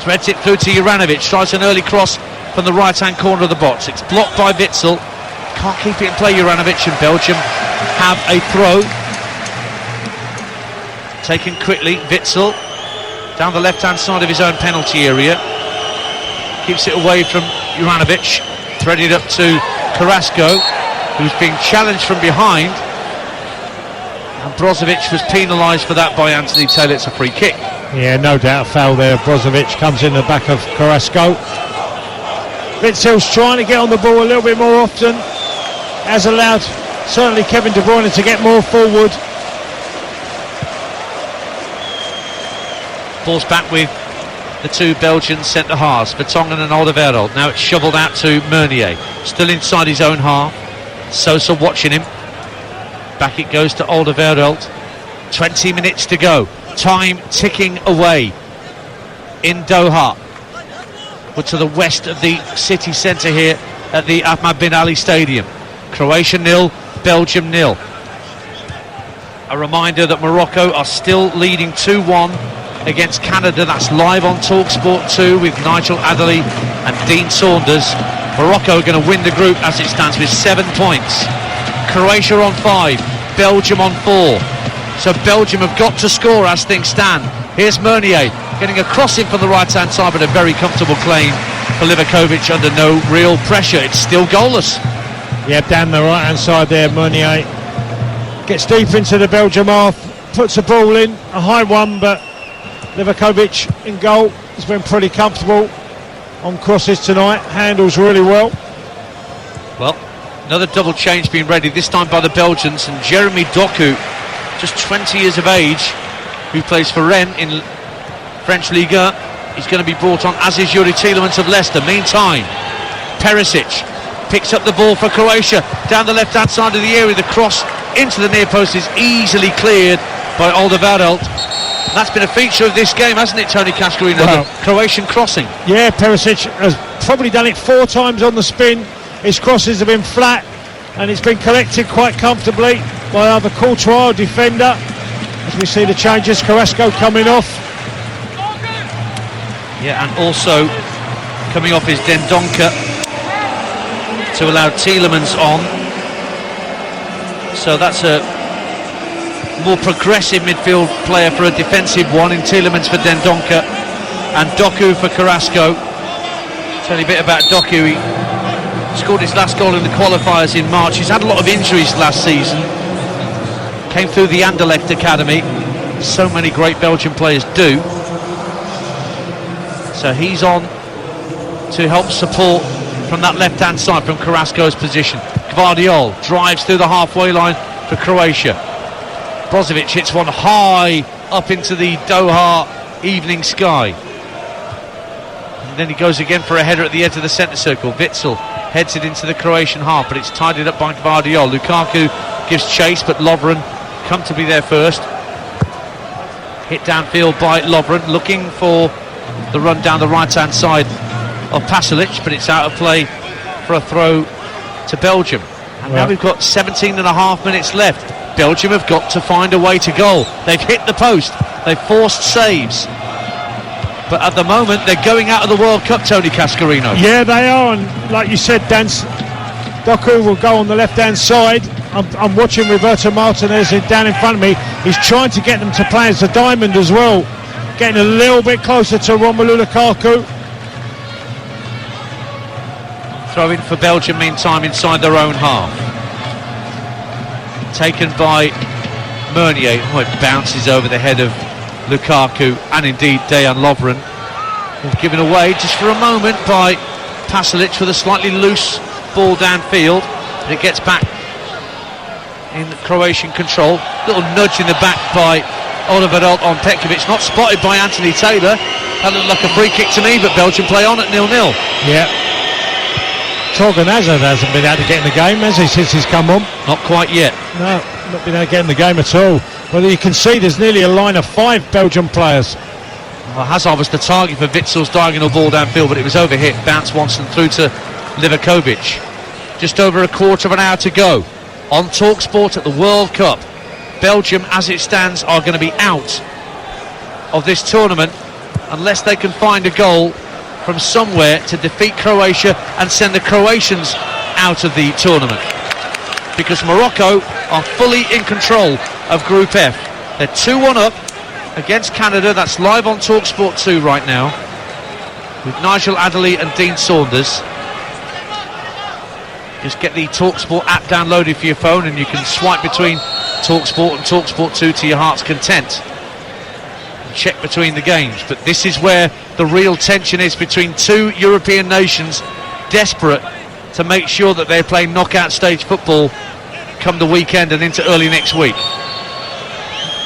Threads it through to Juranovic, tries an early cross from the right hand corner of the box. It's blocked by Witsel. Can't keep it in play, Juranovic, and Belgium have a throw. Taken quickly, Witsel down the left hand side of his own penalty area. Keeps it away from Juranovic. Threaded up to Carrasco, who's being challenged from behind. And Brozovic was penalised for that by Anthony Taylor. It's a free kick. Yeah, no doubt a foul there. Brozovic comes in the back of Carrasco. Witsel's trying to get on the ball a little bit more often. Has allowed certainly Kevin De Bruyne to get more forward. Ball's back with the two Belgian centre-halves, Vertonghen and Alderweireld. Now it's shovelled out to Meunier, still inside his own half. Sosa watching him. Back it goes to Alderweireld. 20 minutes to go. Time ticking away in Doha. We're to the west of the city centre here at the Ahmad bin Ali Stadium. Croatia 0, Belgium 0. A reminder that Morocco are still leading 2-1 against Canada. That's live on TalkSport 2 with Nigel Adderley and Dean Saunders. Morocco are going to win the group as it stands with 7 points. Croatia on 5, Belgium on 4. So Belgium have got to score as things stand. Here's Meunier getting a crossing from the right hand side, but a very comfortable claim for Livakovic under no real pressure. It's still goalless. Yeah, down the right hand side there, Meunier gets deep into the Belgium half, puts the ball in, a high one, but Livakovic in goal has been pretty comfortable on crosses tonight, handles really well. Well, another double change being ready, this time by the Belgians, and Jeremy Doku, just 20 years of age, who plays for Rennes in French Liga. He's going to be brought on, as is Yuri Tielemans of Leicester. Meantime, Perisic picks up the ball for Croatia down the left hand side of the area. The cross into the near post is easily cleared by Alderweireld. That's been a feature of this game, hasn't it, Tony Cascarino? Well, the Croatian crossing. Yeah, Perisic has probably done it 4 times on the spin. His crosses have been flat and it's been collected quite comfortably by either Courtois or defender. As we see the changes, Carrasco coming off. Yeah, and also coming off is Dendoncker to allow Tielemans on. So that's a more progressive midfield player for a defensive one in Tielemans for Dendoncker and Doku for Carrasco. Tell you a bit about Doku. He scored his last goal in the qualifiers in March. He's had a lot of injuries last season. Came through the Anderlecht Academy. So many great Belgian players do. So he's on to help support from that left-hand side from Carrasco's position. Gvardiol drives through the halfway line for Croatia. Brozovic hits one high up into the Doha evening sky. And then he goes again for a header at the edge of the centre circle. Witsel heads it into the Croatian half, but it's tidied up by Gvardiol. Lukaku gives chase, but Lovren comfortably there first. Hit downfield by Lovren, looking for the run down the right-hand side of Pasalic, but it's out of play for a throw to Belgium. And now we've got 17 and a half minutes left. Belgium have got to find a way to goal. They've hit the post, they've forced saves, but at the moment they're going out of the World Cup, Tony Cascarino. Yeah, they are, and like you said, Dan, Doku will go on the left-hand side. I'm watching Roberto Martinez down in front of me. He's trying to get them to play as a diamond as well, getting a little bit closer to Romelu Lukaku. Throw in for Belgium meantime inside their own half. Taken by Meunier. Oh, it bounces over the head of Lukaku and indeed Dejan Lovren. Given away just for a moment by Pasalic with a slightly loose ball downfield, but it gets back in Croatian control. Little nudge in the back by Alderweireld on Petkovic, not spotted by Anthony Taylor. That looked like a free kick to me, but Belgium play on at 0-0. Yeah. Torgan Hazard hasn't been able to get in the game, has he, since he's come on? Not quite yet. No, not been able to get in the game at all. Well, you can see there's nearly a line of 5 Belgian players. Well, Hazard was the target for Witzel's diagonal ball downfield, but it was overhit, bounced once and through to Livakovic. Just over a quarter of an hour to go on TalkSport at the World Cup. Belgium, as it stands, are going to be out of this tournament unless they can find a goal from somewhere to defeat Croatia and send the Croatians out of the tournament, because Morocco are fully in control of Group F. They're 2-1 up against Canada. That's live on TalkSport 2 right now, with Nigel Adderley and Dean Saunders. Just get the TalkSport app downloaded for your phone and you can swipe between TalkSport and TalkSport 2 to your heart's content. Check between the games, but this is where the real tension is between two European nations desperate to make sure that they're playing knockout stage football come the weekend and into early next week.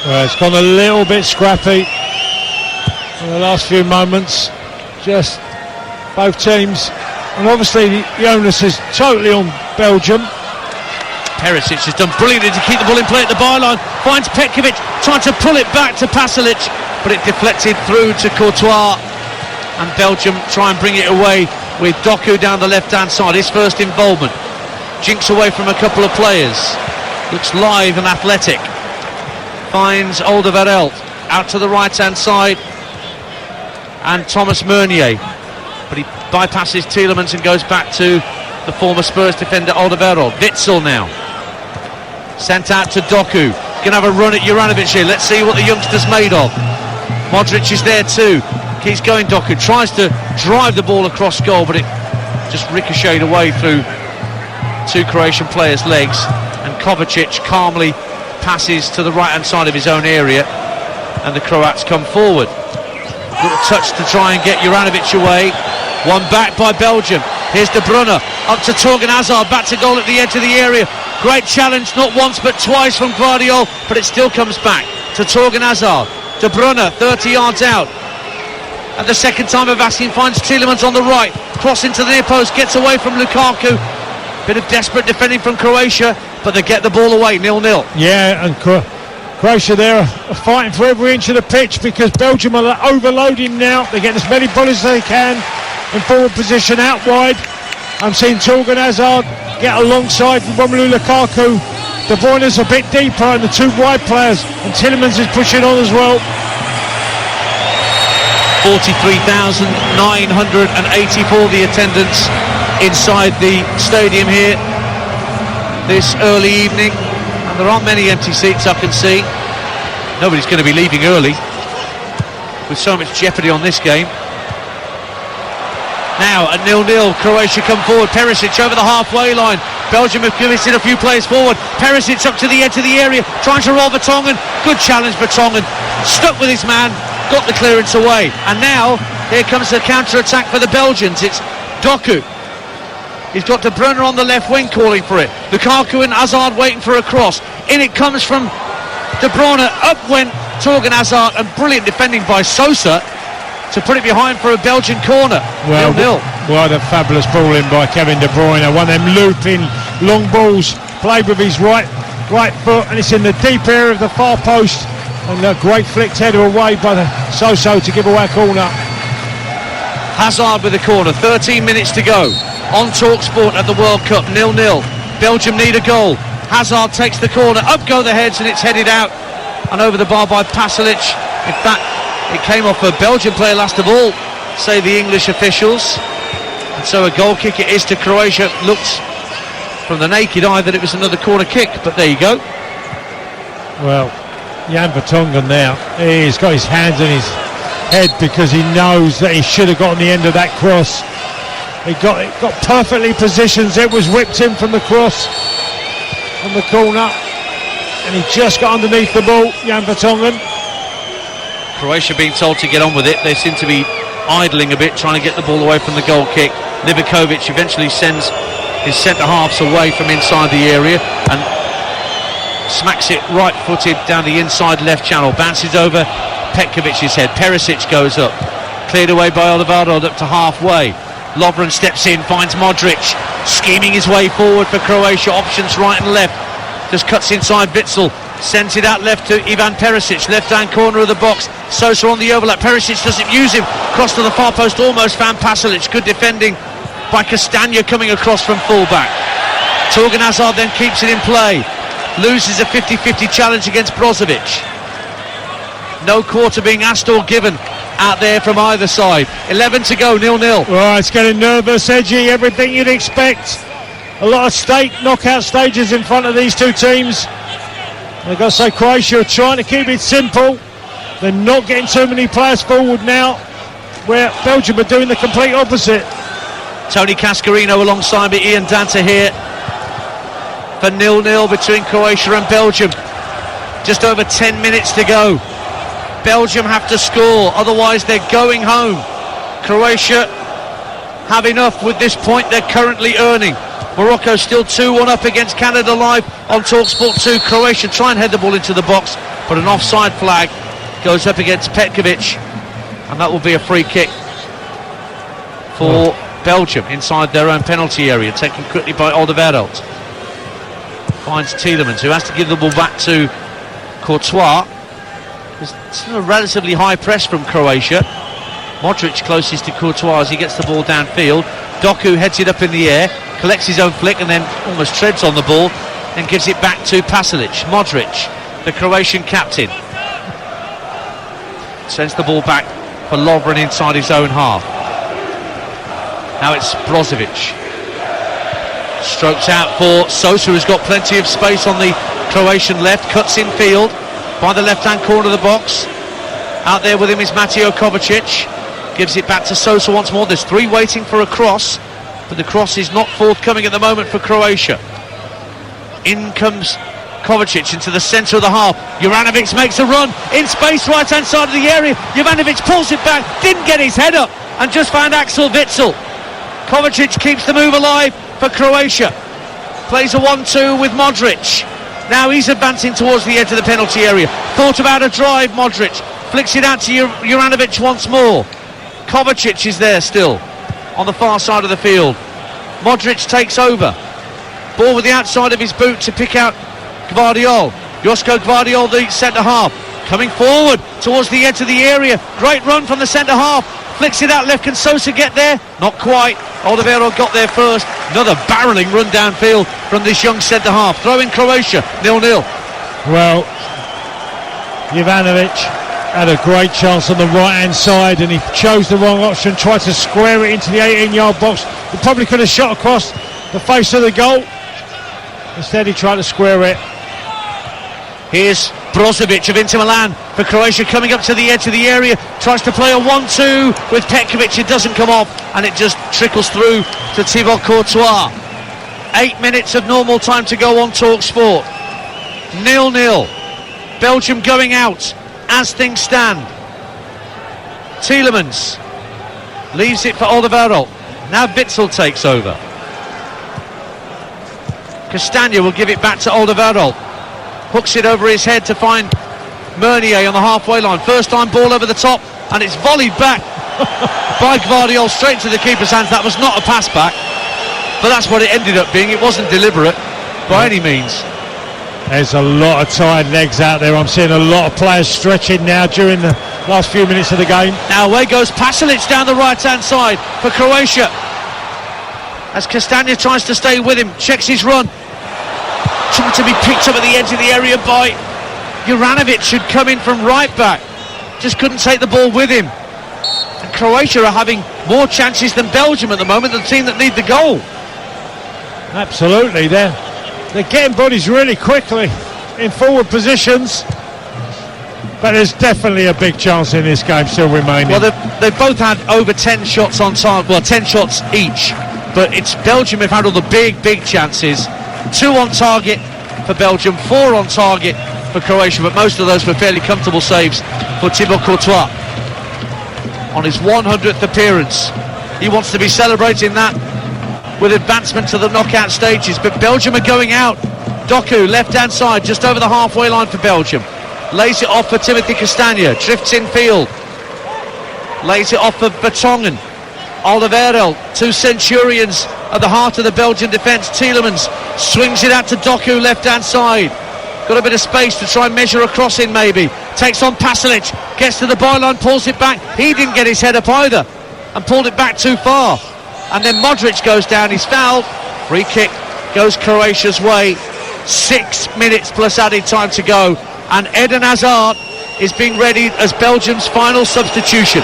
Well, it's gone a little bit scrappy in the last few moments, just both teams, and obviously the onus is totally on Belgium. Perisic has done brilliantly to keep the ball in play at the byline, finds Petkovic trying to pull it back to Pasalic, but it deflected through to Courtois, and Belgium try and bring it away with Doku down the left-hand side, his first involvement. Jinks away from a couple of players, looks live and athletic, finds Alderweireld out to the right-hand side, and Thomas Meunier, but he bypasses Tielemans and goes back to the former Spurs defender Alderweireld. Witzel now sent out to Doku, gonna have a run at Juranovic here. Let's see what the youngster's made of. Modric is there too, keeps going. Doku tries to drive the ball across goal, but it just ricocheted away through two Croatian players' legs, and Kovacic calmly passes to the right hand side of his own area, and the Croats come forward. Little touch to try and get Juranovic away. One back by Belgium. Here's De Bruyne up to Torgan Hazard, back to goal at the edge of the area. Great challenge, not once but twice from Guardiol, but it still comes back to Torgan Hazard. De Bruyne 30 yards out. At the second time of asking, finds Tielemans on the right, cross into the near post, gets away from Lukaku. Bit of desperate defending from Croatia, but they get the ball away, 0-0. Yeah, and Croatia there are fighting for every inch of the pitch, because Belgium are overloading now. They get as many bodies as they can in forward position out wide. I'm seeing Torgan Hazard get alongside Romelu Lukaku. De Bruyne's a bit deeper and the two wide players, and Tielemans is pushing on as well. 43,984 the attendance inside the stadium here this early evening, and there aren't many empty seats I can see. Nobody's going to be leaving early with so much jeopardy on this game. Now at 0-0, Croatia come forward. Perisic over the halfway line. Belgium have committed a few players forward. Perisic up to the edge of the area, trying to roll Vertonghen. Good challenge, Vertonghen stuck with his man, got the clearance away, and now here comes the counter-attack for the Belgians. It's Doku. He's got De Bruyne on the left wing calling for it. Lukaku and Hazard waiting for a cross. In it comes from De Bruyne. Up went Torgan Hazard, and brilliant defending by Sosa to put it behind for a Belgian corner. Well, 0-0. What a fabulous ball in by Kevin De Bruyne. One of them looping long balls, played with his right foot, and it's in the deep area of the far post, and a great flicked header away by the Soso to give away a corner. Hazard with the corner, 13 minutes to go on TalkSport at the World Cup, 0-0. Belgium need a goal. Hazard takes the corner, up go the heads, and it's headed out and over the bar by Pasalic. In fact, it came off a Belgian player last of all, say the English officials, and so a goal kick it is to Croatia. It looked from the naked eye that it was another corner kick, but there you go. Well, Jan Vertonghen now, he's got his hands in his head because he knows that he should have gotten the end of that cross. He got perfectly positioned. It was whipped in from the cross from the corner, and he just got underneath the ball, Jan Vertonghen. Croatia being told to get on with it. They seem to be idling a bit, trying to get the ball away from the goal kick. Livakovic eventually sends his centre-halves away from inside the area and smacks it right-footed down the inside left channel. Bounces over Petkovic's head. Perisic goes up. Cleared away by Alderweireld up to halfway. Lovren steps in, finds Modric, scheming his way forward for Croatia. Options right and left. Just cuts inside Witzel. Sends it out left to Ivan Perisic, left-hand corner of the box. Sosa on the overlap. Perisic doesn't use him. Cross to the far post, almost found Pasalic. Good defending by Castagna coming across from full-back. Torgan Hazard then keeps it in play. Loses a 50-50 challenge against Brozovic. No quarter being asked or given out there from either side. 11 to go, 0-0. Well, it's getting nervous, edgy, everything you'd expect. A lot of knockout stages in front of these two teams. I've got to say, Croatia are trying to keep it simple. They're not getting too many players forward now, where Belgium are doing the complete opposite. Tony Cascarino alongside me, Ian Danta here for 0-0 between Croatia and Belgium. Just over 10 minutes to go. Belgium have to score, otherwise they're going home. Croatia have enough with this point they're currently earning. Morocco still 2-1 up against Canada live on TalkSport 2. Croatia try and head the ball into the box, but an offside flag goes up against Petkovic, and that will be a free kick for Belgium inside their own penalty area, taken quickly by Alderweireld. Finds Tielemans, who has to give the ball back to Courtois. There's still a relatively high press from Croatia. Modric closest to Courtois as he gets the ball downfield. Doku heads it up in the air, collects his own flick and then almost treads on the ball and gives it back to Pasalic. Modric, the Croatian captain, sends the ball back for Lovren inside his own half. Now it's Brozovic. Strokes out for Sosa, who's got plenty of space on the Croatian left. Cuts in field by the left-hand corner of the box. Out there with him is Mateo Kovacic. Gives it back to Sosa once more. There's three waiting for a cross, but the cross is not forthcoming at the moment for Croatia. In comes Kovacic into the centre of the half. Juranovic makes a run in space, right-hand side of the area. Juranovic pulls it back, didn't get his head up, and just found Axel Witsel. Kovacic keeps the move alive for Croatia. Plays a 1-2 with Modric. Now he's advancing towards the edge of the penalty area. Thought about a drive, Modric. Flicks it out to Juranovic once more. Kovacic is there still on the far side of the field. Modric takes over. Ball with the outside of his boot to pick out Gvardiol. Josko Gvardiol, the centre half, coming forward towards the edge of the area. Great run from the centre half. Flicks it out left. Can Sosa get there? Not quite. Alderweireld got there first. Another barrelling run downfield from this young centre half. Throw in Croatia, 0-0. Well, Juranovic had a great chance on the right-hand side and he chose the wrong option, tried to square it into the 18-yard box. He probably could have shot across the face of the goal. Instead he tried to square it. Here's Brozovic of Inter Milan for Croatia, coming up to the edge of the area, tries to play a 1-2 with Petkovic. It doesn't come off and it just trickles through to Thibaut Courtois. 8 minutes of normal time to go on TalkSport. 0-0. Belgium going out as things stand. Tielemans leaves it for Alderweireld. Now Witsel takes over. Castagna will give it back to Alderweireld. Hooks it over his head to find Meunier on the halfway line. First time ball over the top and it's volleyed back by Gvardiol straight to the keeper's hands. That was not a pass back, but that's what it ended up being. It wasn't deliberate by any means. There's a lot of tired legs out there. I'm seeing a lot of players stretching now during the last few minutes of the game. Now away goes Pasalic down the right-hand side for Croatia. As Castagna tries to stay with him, checks his run. Trying to be picked up at the edge of the area by Juranovic, should come in from right back. Just couldn't take the ball with him. And Croatia are having more chances than Belgium at the moment, the team that need the goal. Absolutely, they're getting bodies really quickly in forward positions, but there's definitely a big chance in this game still remaining. Well, they've both had over 10 shots on target, well 10 shots each, but it's Belgium who've had all the big chances. 2 on target for Belgium, 4 on target for Croatia, but most of those were fairly comfortable saves for Thibaut Courtois on his 100th appearance. He wants to be celebrating that with advancement to the knockout stages, but Belgium are going out. Doku, left-hand side, just over the halfway line for Belgium. Lays it off for Timothy Castagna, drifts in field. Lays it off for Vertonghen. Alderweireld, 2 Centurions at the heart of the Belgian defence. Tielemans swings it out to Doku, left-hand side. got a bit of space to try and measure a cross in maybe. Takes on Pasalic, gets to the byline, pulls it back. He didn't get his head up either and pulled it back too far. And then Modric goes down, he's fouled. Free kick goes Croatia's way. 6 minutes plus added time to go. And Eden Hazard is being readied as Belgium's final substitution.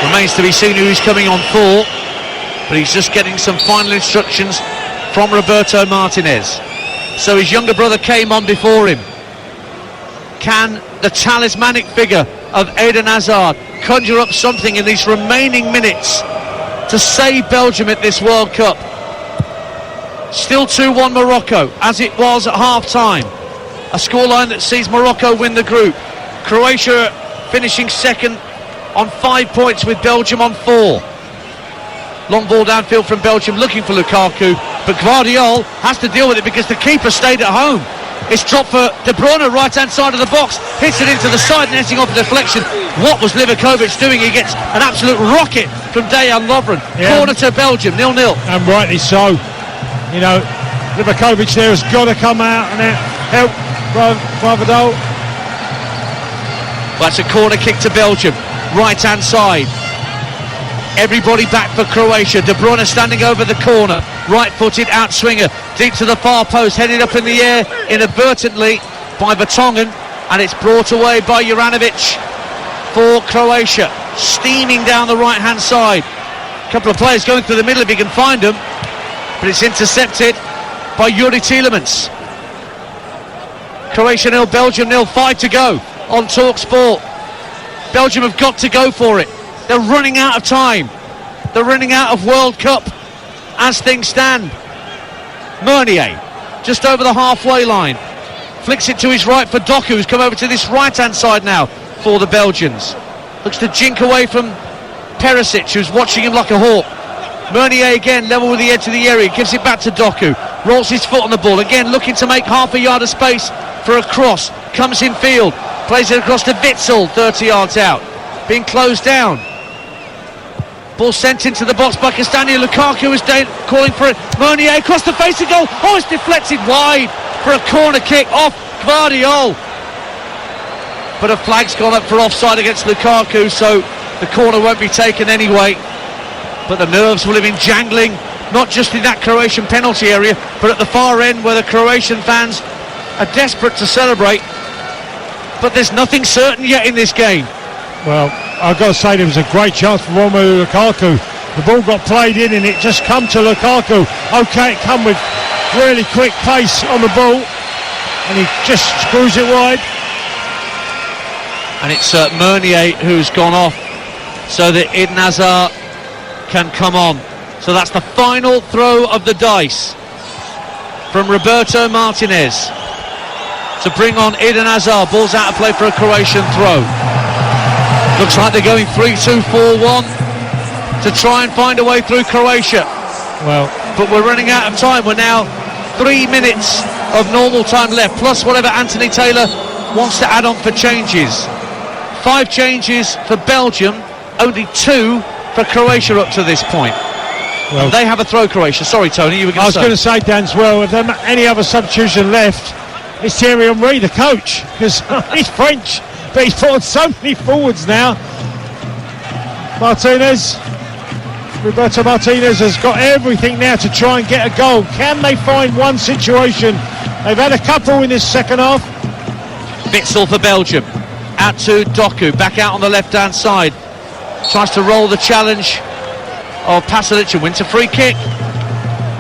Remains to be seen who he's coming on for, but he's just getting some final instructions from Roberto Martinez. So his younger brother came on before him. Can the talismanic figure of Eden Hazard conjure up something in these remaining minutes to save Belgium at this World Cup? Still 2-1 Morocco, as it was at half-time. A scoreline that sees Morocco win the group. Croatia finishing second on 5 points with Belgium on 4. Long ball downfield from Belgium looking for Lukaku, but Gvardiol has to deal with it because the keeper stayed at home. It's dropped for De Bruyne, right hand side of the box, hits it into the side, netting off a deflection. What was Livakovic doing? He gets an absolute rocket from Dejan Lovren. Yeah. Corner to Belgium, 0-0. And rightly so. You know, Livakovic there has got to come out and help Gvardiol. That's a corner kick to Belgium, right hand side. Everybody back for Croatia. De Bruyne standing over the corner, right-footed outswinger, deep to the far post, headed up in the air inadvertently by Vertonghen, and it's brought away by Juranovic for Croatia, steaming down the right-hand side. A couple of players going through the middle if he can find them, but it's intercepted by Yuri Tielemans. Croatia 0, Belgium 0, 5 to go on TalkSport. Belgium have got to go for it. They're running out of time. They're running out of World Cup as things stand. Meunier, just over the halfway line, flicks it to his right for Doku, who's come over to this right-hand side now for the Belgians. Looks to jink away from Perisic, who's watching him like a hawk. Meunier again, level with the edge of the area, gives it back to Doku, rolls his foot on the ball, again looking to make half a yard of space for a cross, comes in field, plays it across to Witsel, 30 yards out, being closed down. Ball sent into the box by Castagne. Lukaku is calling for it. Meunier across the face of goal. Oh, it's deflected wide for a corner kick off Gvardiol. But a flag's gone up for offside against Lukaku, so the corner won't be taken anyway. But the nerves will have been jangling, not just in that Croatian penalty area, but at the far end where the Croatian fans are desperate to celebrate. But there's nothing certain yet in this game. Well, I've got to say there was a great chance for Romelu Lukaku. The ball got played in and it just come to Lukaku. Okay, it come with really quick pace on the ball and he just screws it wide. And it's Meunier who's gone off so that Eden Hazard can come on. So that's the final throw of the dice from Roberto Martinez to bring on Eden Hazard. Ball's out of play for a Croatian throw. Looks like they're going 3-2-4-1 to try and find a way through Croatia. Well, but we're running out of time. We're now 3 minutes of normal time left, plus whatever Anthony Taylor wants to add on for changes. 5 changes for Belgium, only 2 for Croatia up to this point. Well, they have a throw, Croatia. Sorry, Tony, you were going to say. I was going to say, Dan, as well, if there any other substitution left, it's Thierry Henry, the coach, because he's French. But he's put on so many forwards now. Roberto Martinez has got everything now to try and get a goal. Can they find one situation? They've had a couple in this second half. Witsel for Belgium. Out to Doku, back out on the left-hand side. Tries to roll the challenge of Pasalic and wins a free kick.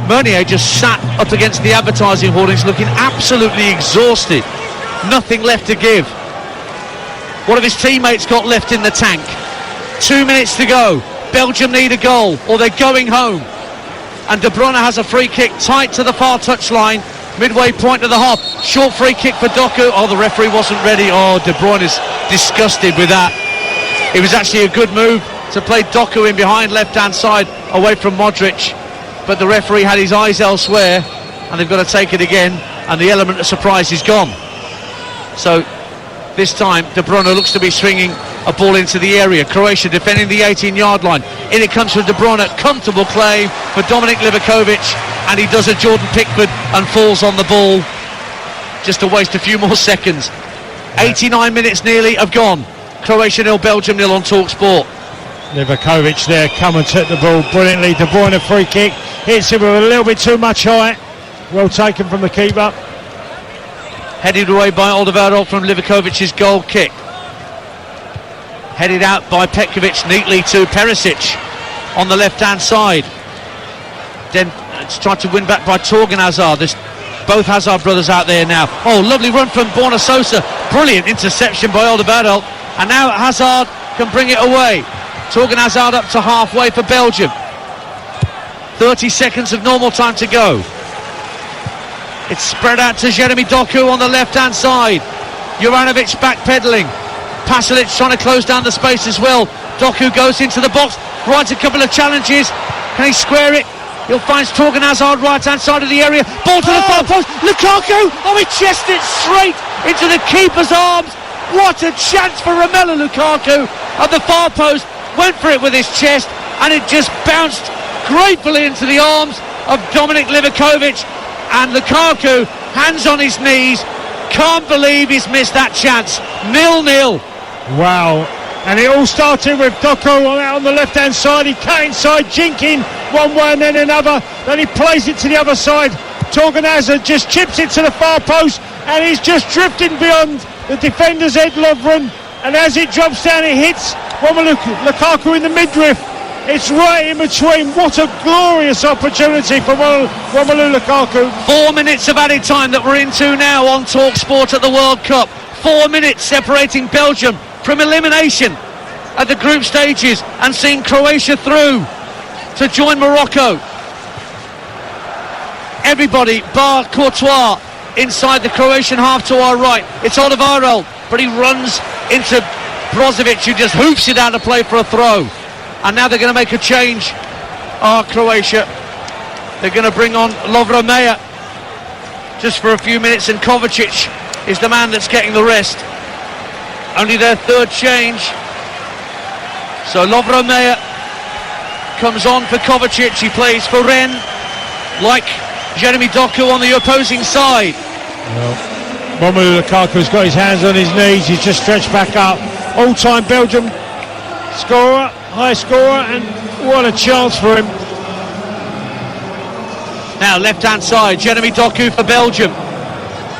Meunier just sat up against the advertising hoardings looking absolutely exhausted. Nothing left to give. What have his teammates got left in the tank? 2 minutes to go. Belgium need a goal or they're going home. And De Bruyne has a free kick tight to the far touchline, midway point of the half. Short free kick for Doku. Oh, the referee wasn't ready. Oh, De Bruyne is disgusted with that. It was actually a good move to play Doku in behind left-hand side away from Modric. But the referee had his eyes elsewhere and they've got to take it again. And the element of surprise is gone. So this time, De Bruyne looks to be swinging a ball into the area. Croatia defending the 18-yard line. In it comes from De Bruyne. Comfortable claim for Dominik Livakovic. and he does a Jordan Pickford and falls on the ball just to waste a few more seconds. 89 minutes nearly have gone. Croatia 0, Belgium 0 on TalkSport. Livakovic there, come and took the ball brilliantly. De Bruyne free kick, hits him with a little bit too much height. Well taken from the keeper. Headed away by Alderweireld from Livakovic's goal kick. Headed out by Petkovic neatly to Perisic on the left-hand side. Then it's tried to win back by Torgan Hazard. There's both Hazard brothers out there now. Oh, lovely run from Borna Sosa. Brilliant interception by Alderweireld. And now Hazard can bring it away. Torgan Hazard up to halfway for Belgium. 30 seconds of normal time to go. It's spread out to Jeremy Doku on the left-hand side. Juranovic backpedaling. Pasalic trying to close down the space as well. Doku goes into the box, rides a couple of challenges. Can he square it? He'll find Torgan Hazard right-hand side of the area. Ball to the far post. Lukaku! Oh, he chested it straight into the keeper's arms. What a chance for Romelu Lukaku at the far post. Went for it with his chest, and it just bounced gratefully into the arms of Dominik Livakovic. And Lukaku, hands on his knees, can't believe he's missed that chance. 0-0. Wow. And it all started with Doku out on the left-hand side. He cut inside, jinking one way and then another. Then he plays it to the other side. Torgan Hazard just chips it to the far post, and he's just drifting beyond the defender's head, Lovren. And as it drops down, it hits Romelu Lukaku in the midriff. It's right in between. What a glorious opportunity for Romelu Lukaku. 4 minutes of added time that we're into now on TalkSport at the World Cup. 4 minutes separating Belgium from elimination at the group stages and seeing Croatia through to join Morocco. Everybody bar Courtois inside the Croatian half to our right. It's Alderweireld, but he runs into Brozovic, who just hoops it out of play for a throw. And now they're going to make a change. Croatia. They're going to bring on Lovro Majer just for a few minutes, and Kovacic is the man that's getting the rest. Only their third change. So Lovro Majer comes on for Kovacic. He plays for Rennes, like Jeremy Doku on the opposing side. Well, Romelu Lukaku's got his hands on his knees. He's just stretched back up. All-time Belgium scorer, high scorer, and what a chance for him. Now left-hand side, Jeremy Doku for Belgium.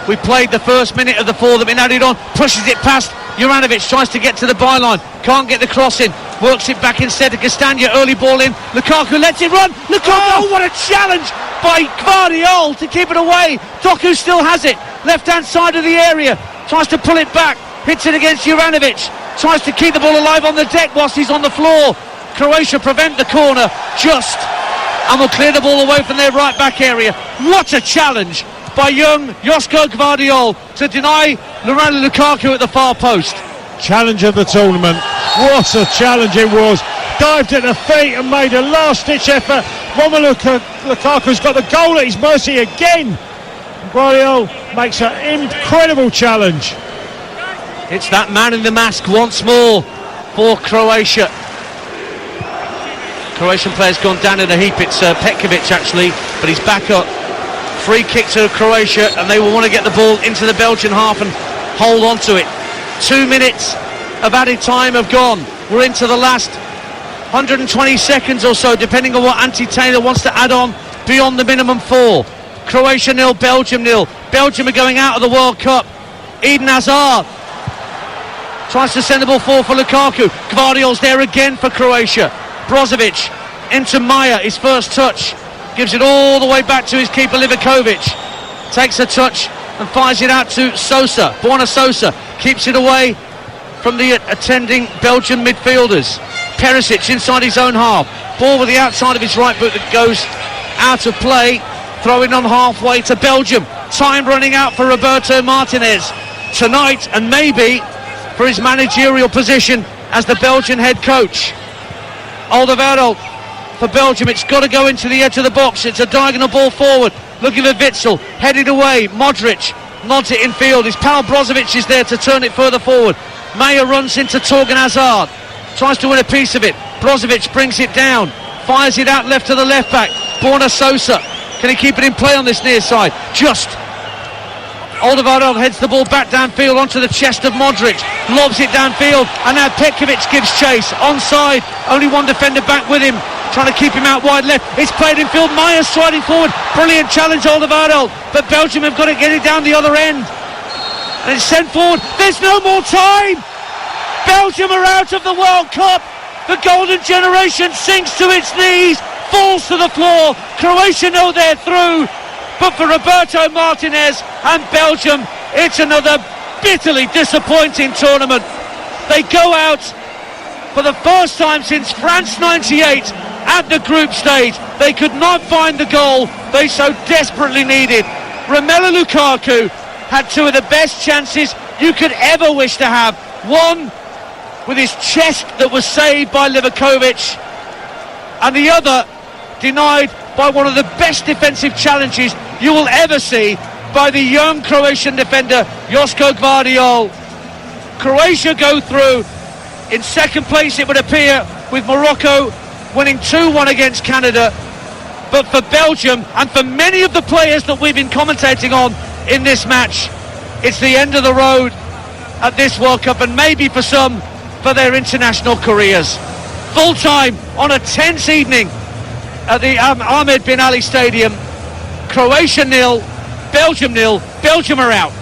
We played the first minute of the four that been added on. Pushes it past Juranovic, tries to get to the byline, can't get the cross in, works it back instead to Castagna. Early ball in, Lukaku lets it run. Lukaku, oh, what a challenge by Gvardiol to keep it away. Doku still has it, left-hand side of the area, tries to pull it back, hits it against Juranovic, tries to keep the ball alive on the deck whilst he's on the floor. Croatia prevent the corner just, and will clear the ball away from their right back area. What a challenge by young Josko Gvardiol to deny Romelu Lukaku at the far post. Challenge of the tournament. What a challenge it was. Dived at the feet and made a last-ditch effort. Romelu Lukaku's got the goal at his mercy again. Gvardiol makes an incredible challenge. It's that man in the mask once more for Croatia. Croatian player's gone down in a heap. It's Petkovic actually, but he's back up. Free kick to Croatia, and they will want to get the ball into the Belgian half and hold on to it. 2 minutes of added time have gone. We're into the last 120 seconds or so, depending on what Antti Taylor wants to add on beyond the minimum 4. Croatia 0, Belgium 0. Belgium are going out of the World Cup. Eden Hazard tries to send the ball forward for Lukaku. Gvardiol's there again for Croatia. Brozovic into Majer, his first touch. Gives it all the way back to his keeper Livakovic. Takes a touch and fires it out to Sosa. Borna Sosa keeps it away from the attending Belgian midfielders. Perisic inside his own half. Ball with the outside of his right boot that goes out of play. Throwing on halfway to Belgium. Time running out for Roberto Martinez tonight, and maybe for his managerial position as the Belgian head coach. Alderweireld for Belgium. It's got to go into the edge of the box. It's a diagonal ball forward. Looking for Witsel, headed away. Modric nods it in field. His pal Brozovic is there to turn it further forward. Majer runs into Torgan Hazard, tries to win a piece of it. Brozovic brings it down, fires it out left to the left back. Borna Sosa Can he keep it in play on this near side? Just. Alderweireld heads the ball back downfield onto the chest of Modric, lobs it downfield, and now Petkovic gives chase. Onside, only one defender back with him, trying to keep him out wide left. It's played in field, Meyer striding forward, brilliant challenge Alderweireld, but Belgium have got to get it down the other end. And it's sent forward, there's no more time! Belgium are out of the World Cup! The golden generation sinks to its knees, falls to the floor. Croatia know they're through. But for Roberto Martinez and Belgium, it's another bitterly disappointing tournament. They go out for the first time since France 98 at the group stage. They could not find the goal they so desperately needed. Romelu Lukaku had two of the best chances you could ever wish to have. One with his chest that was saved by Livakovic, and the other denied by one of the best defensive challenges you will ever see by the young Croatian defender Josko Gvardiol. Croatia go through in second place, it would appear, with Morocco winning 2-1 against Canada. But for Belgium and for many of the players that we've been commentating on in this match, it's the end of the road at this World Cup, and maybe for some, for their international careers. Full time on a tense evening at the Ahmed bin Ali Stadium. Croatia 0, Belgium 0. Belgium are out.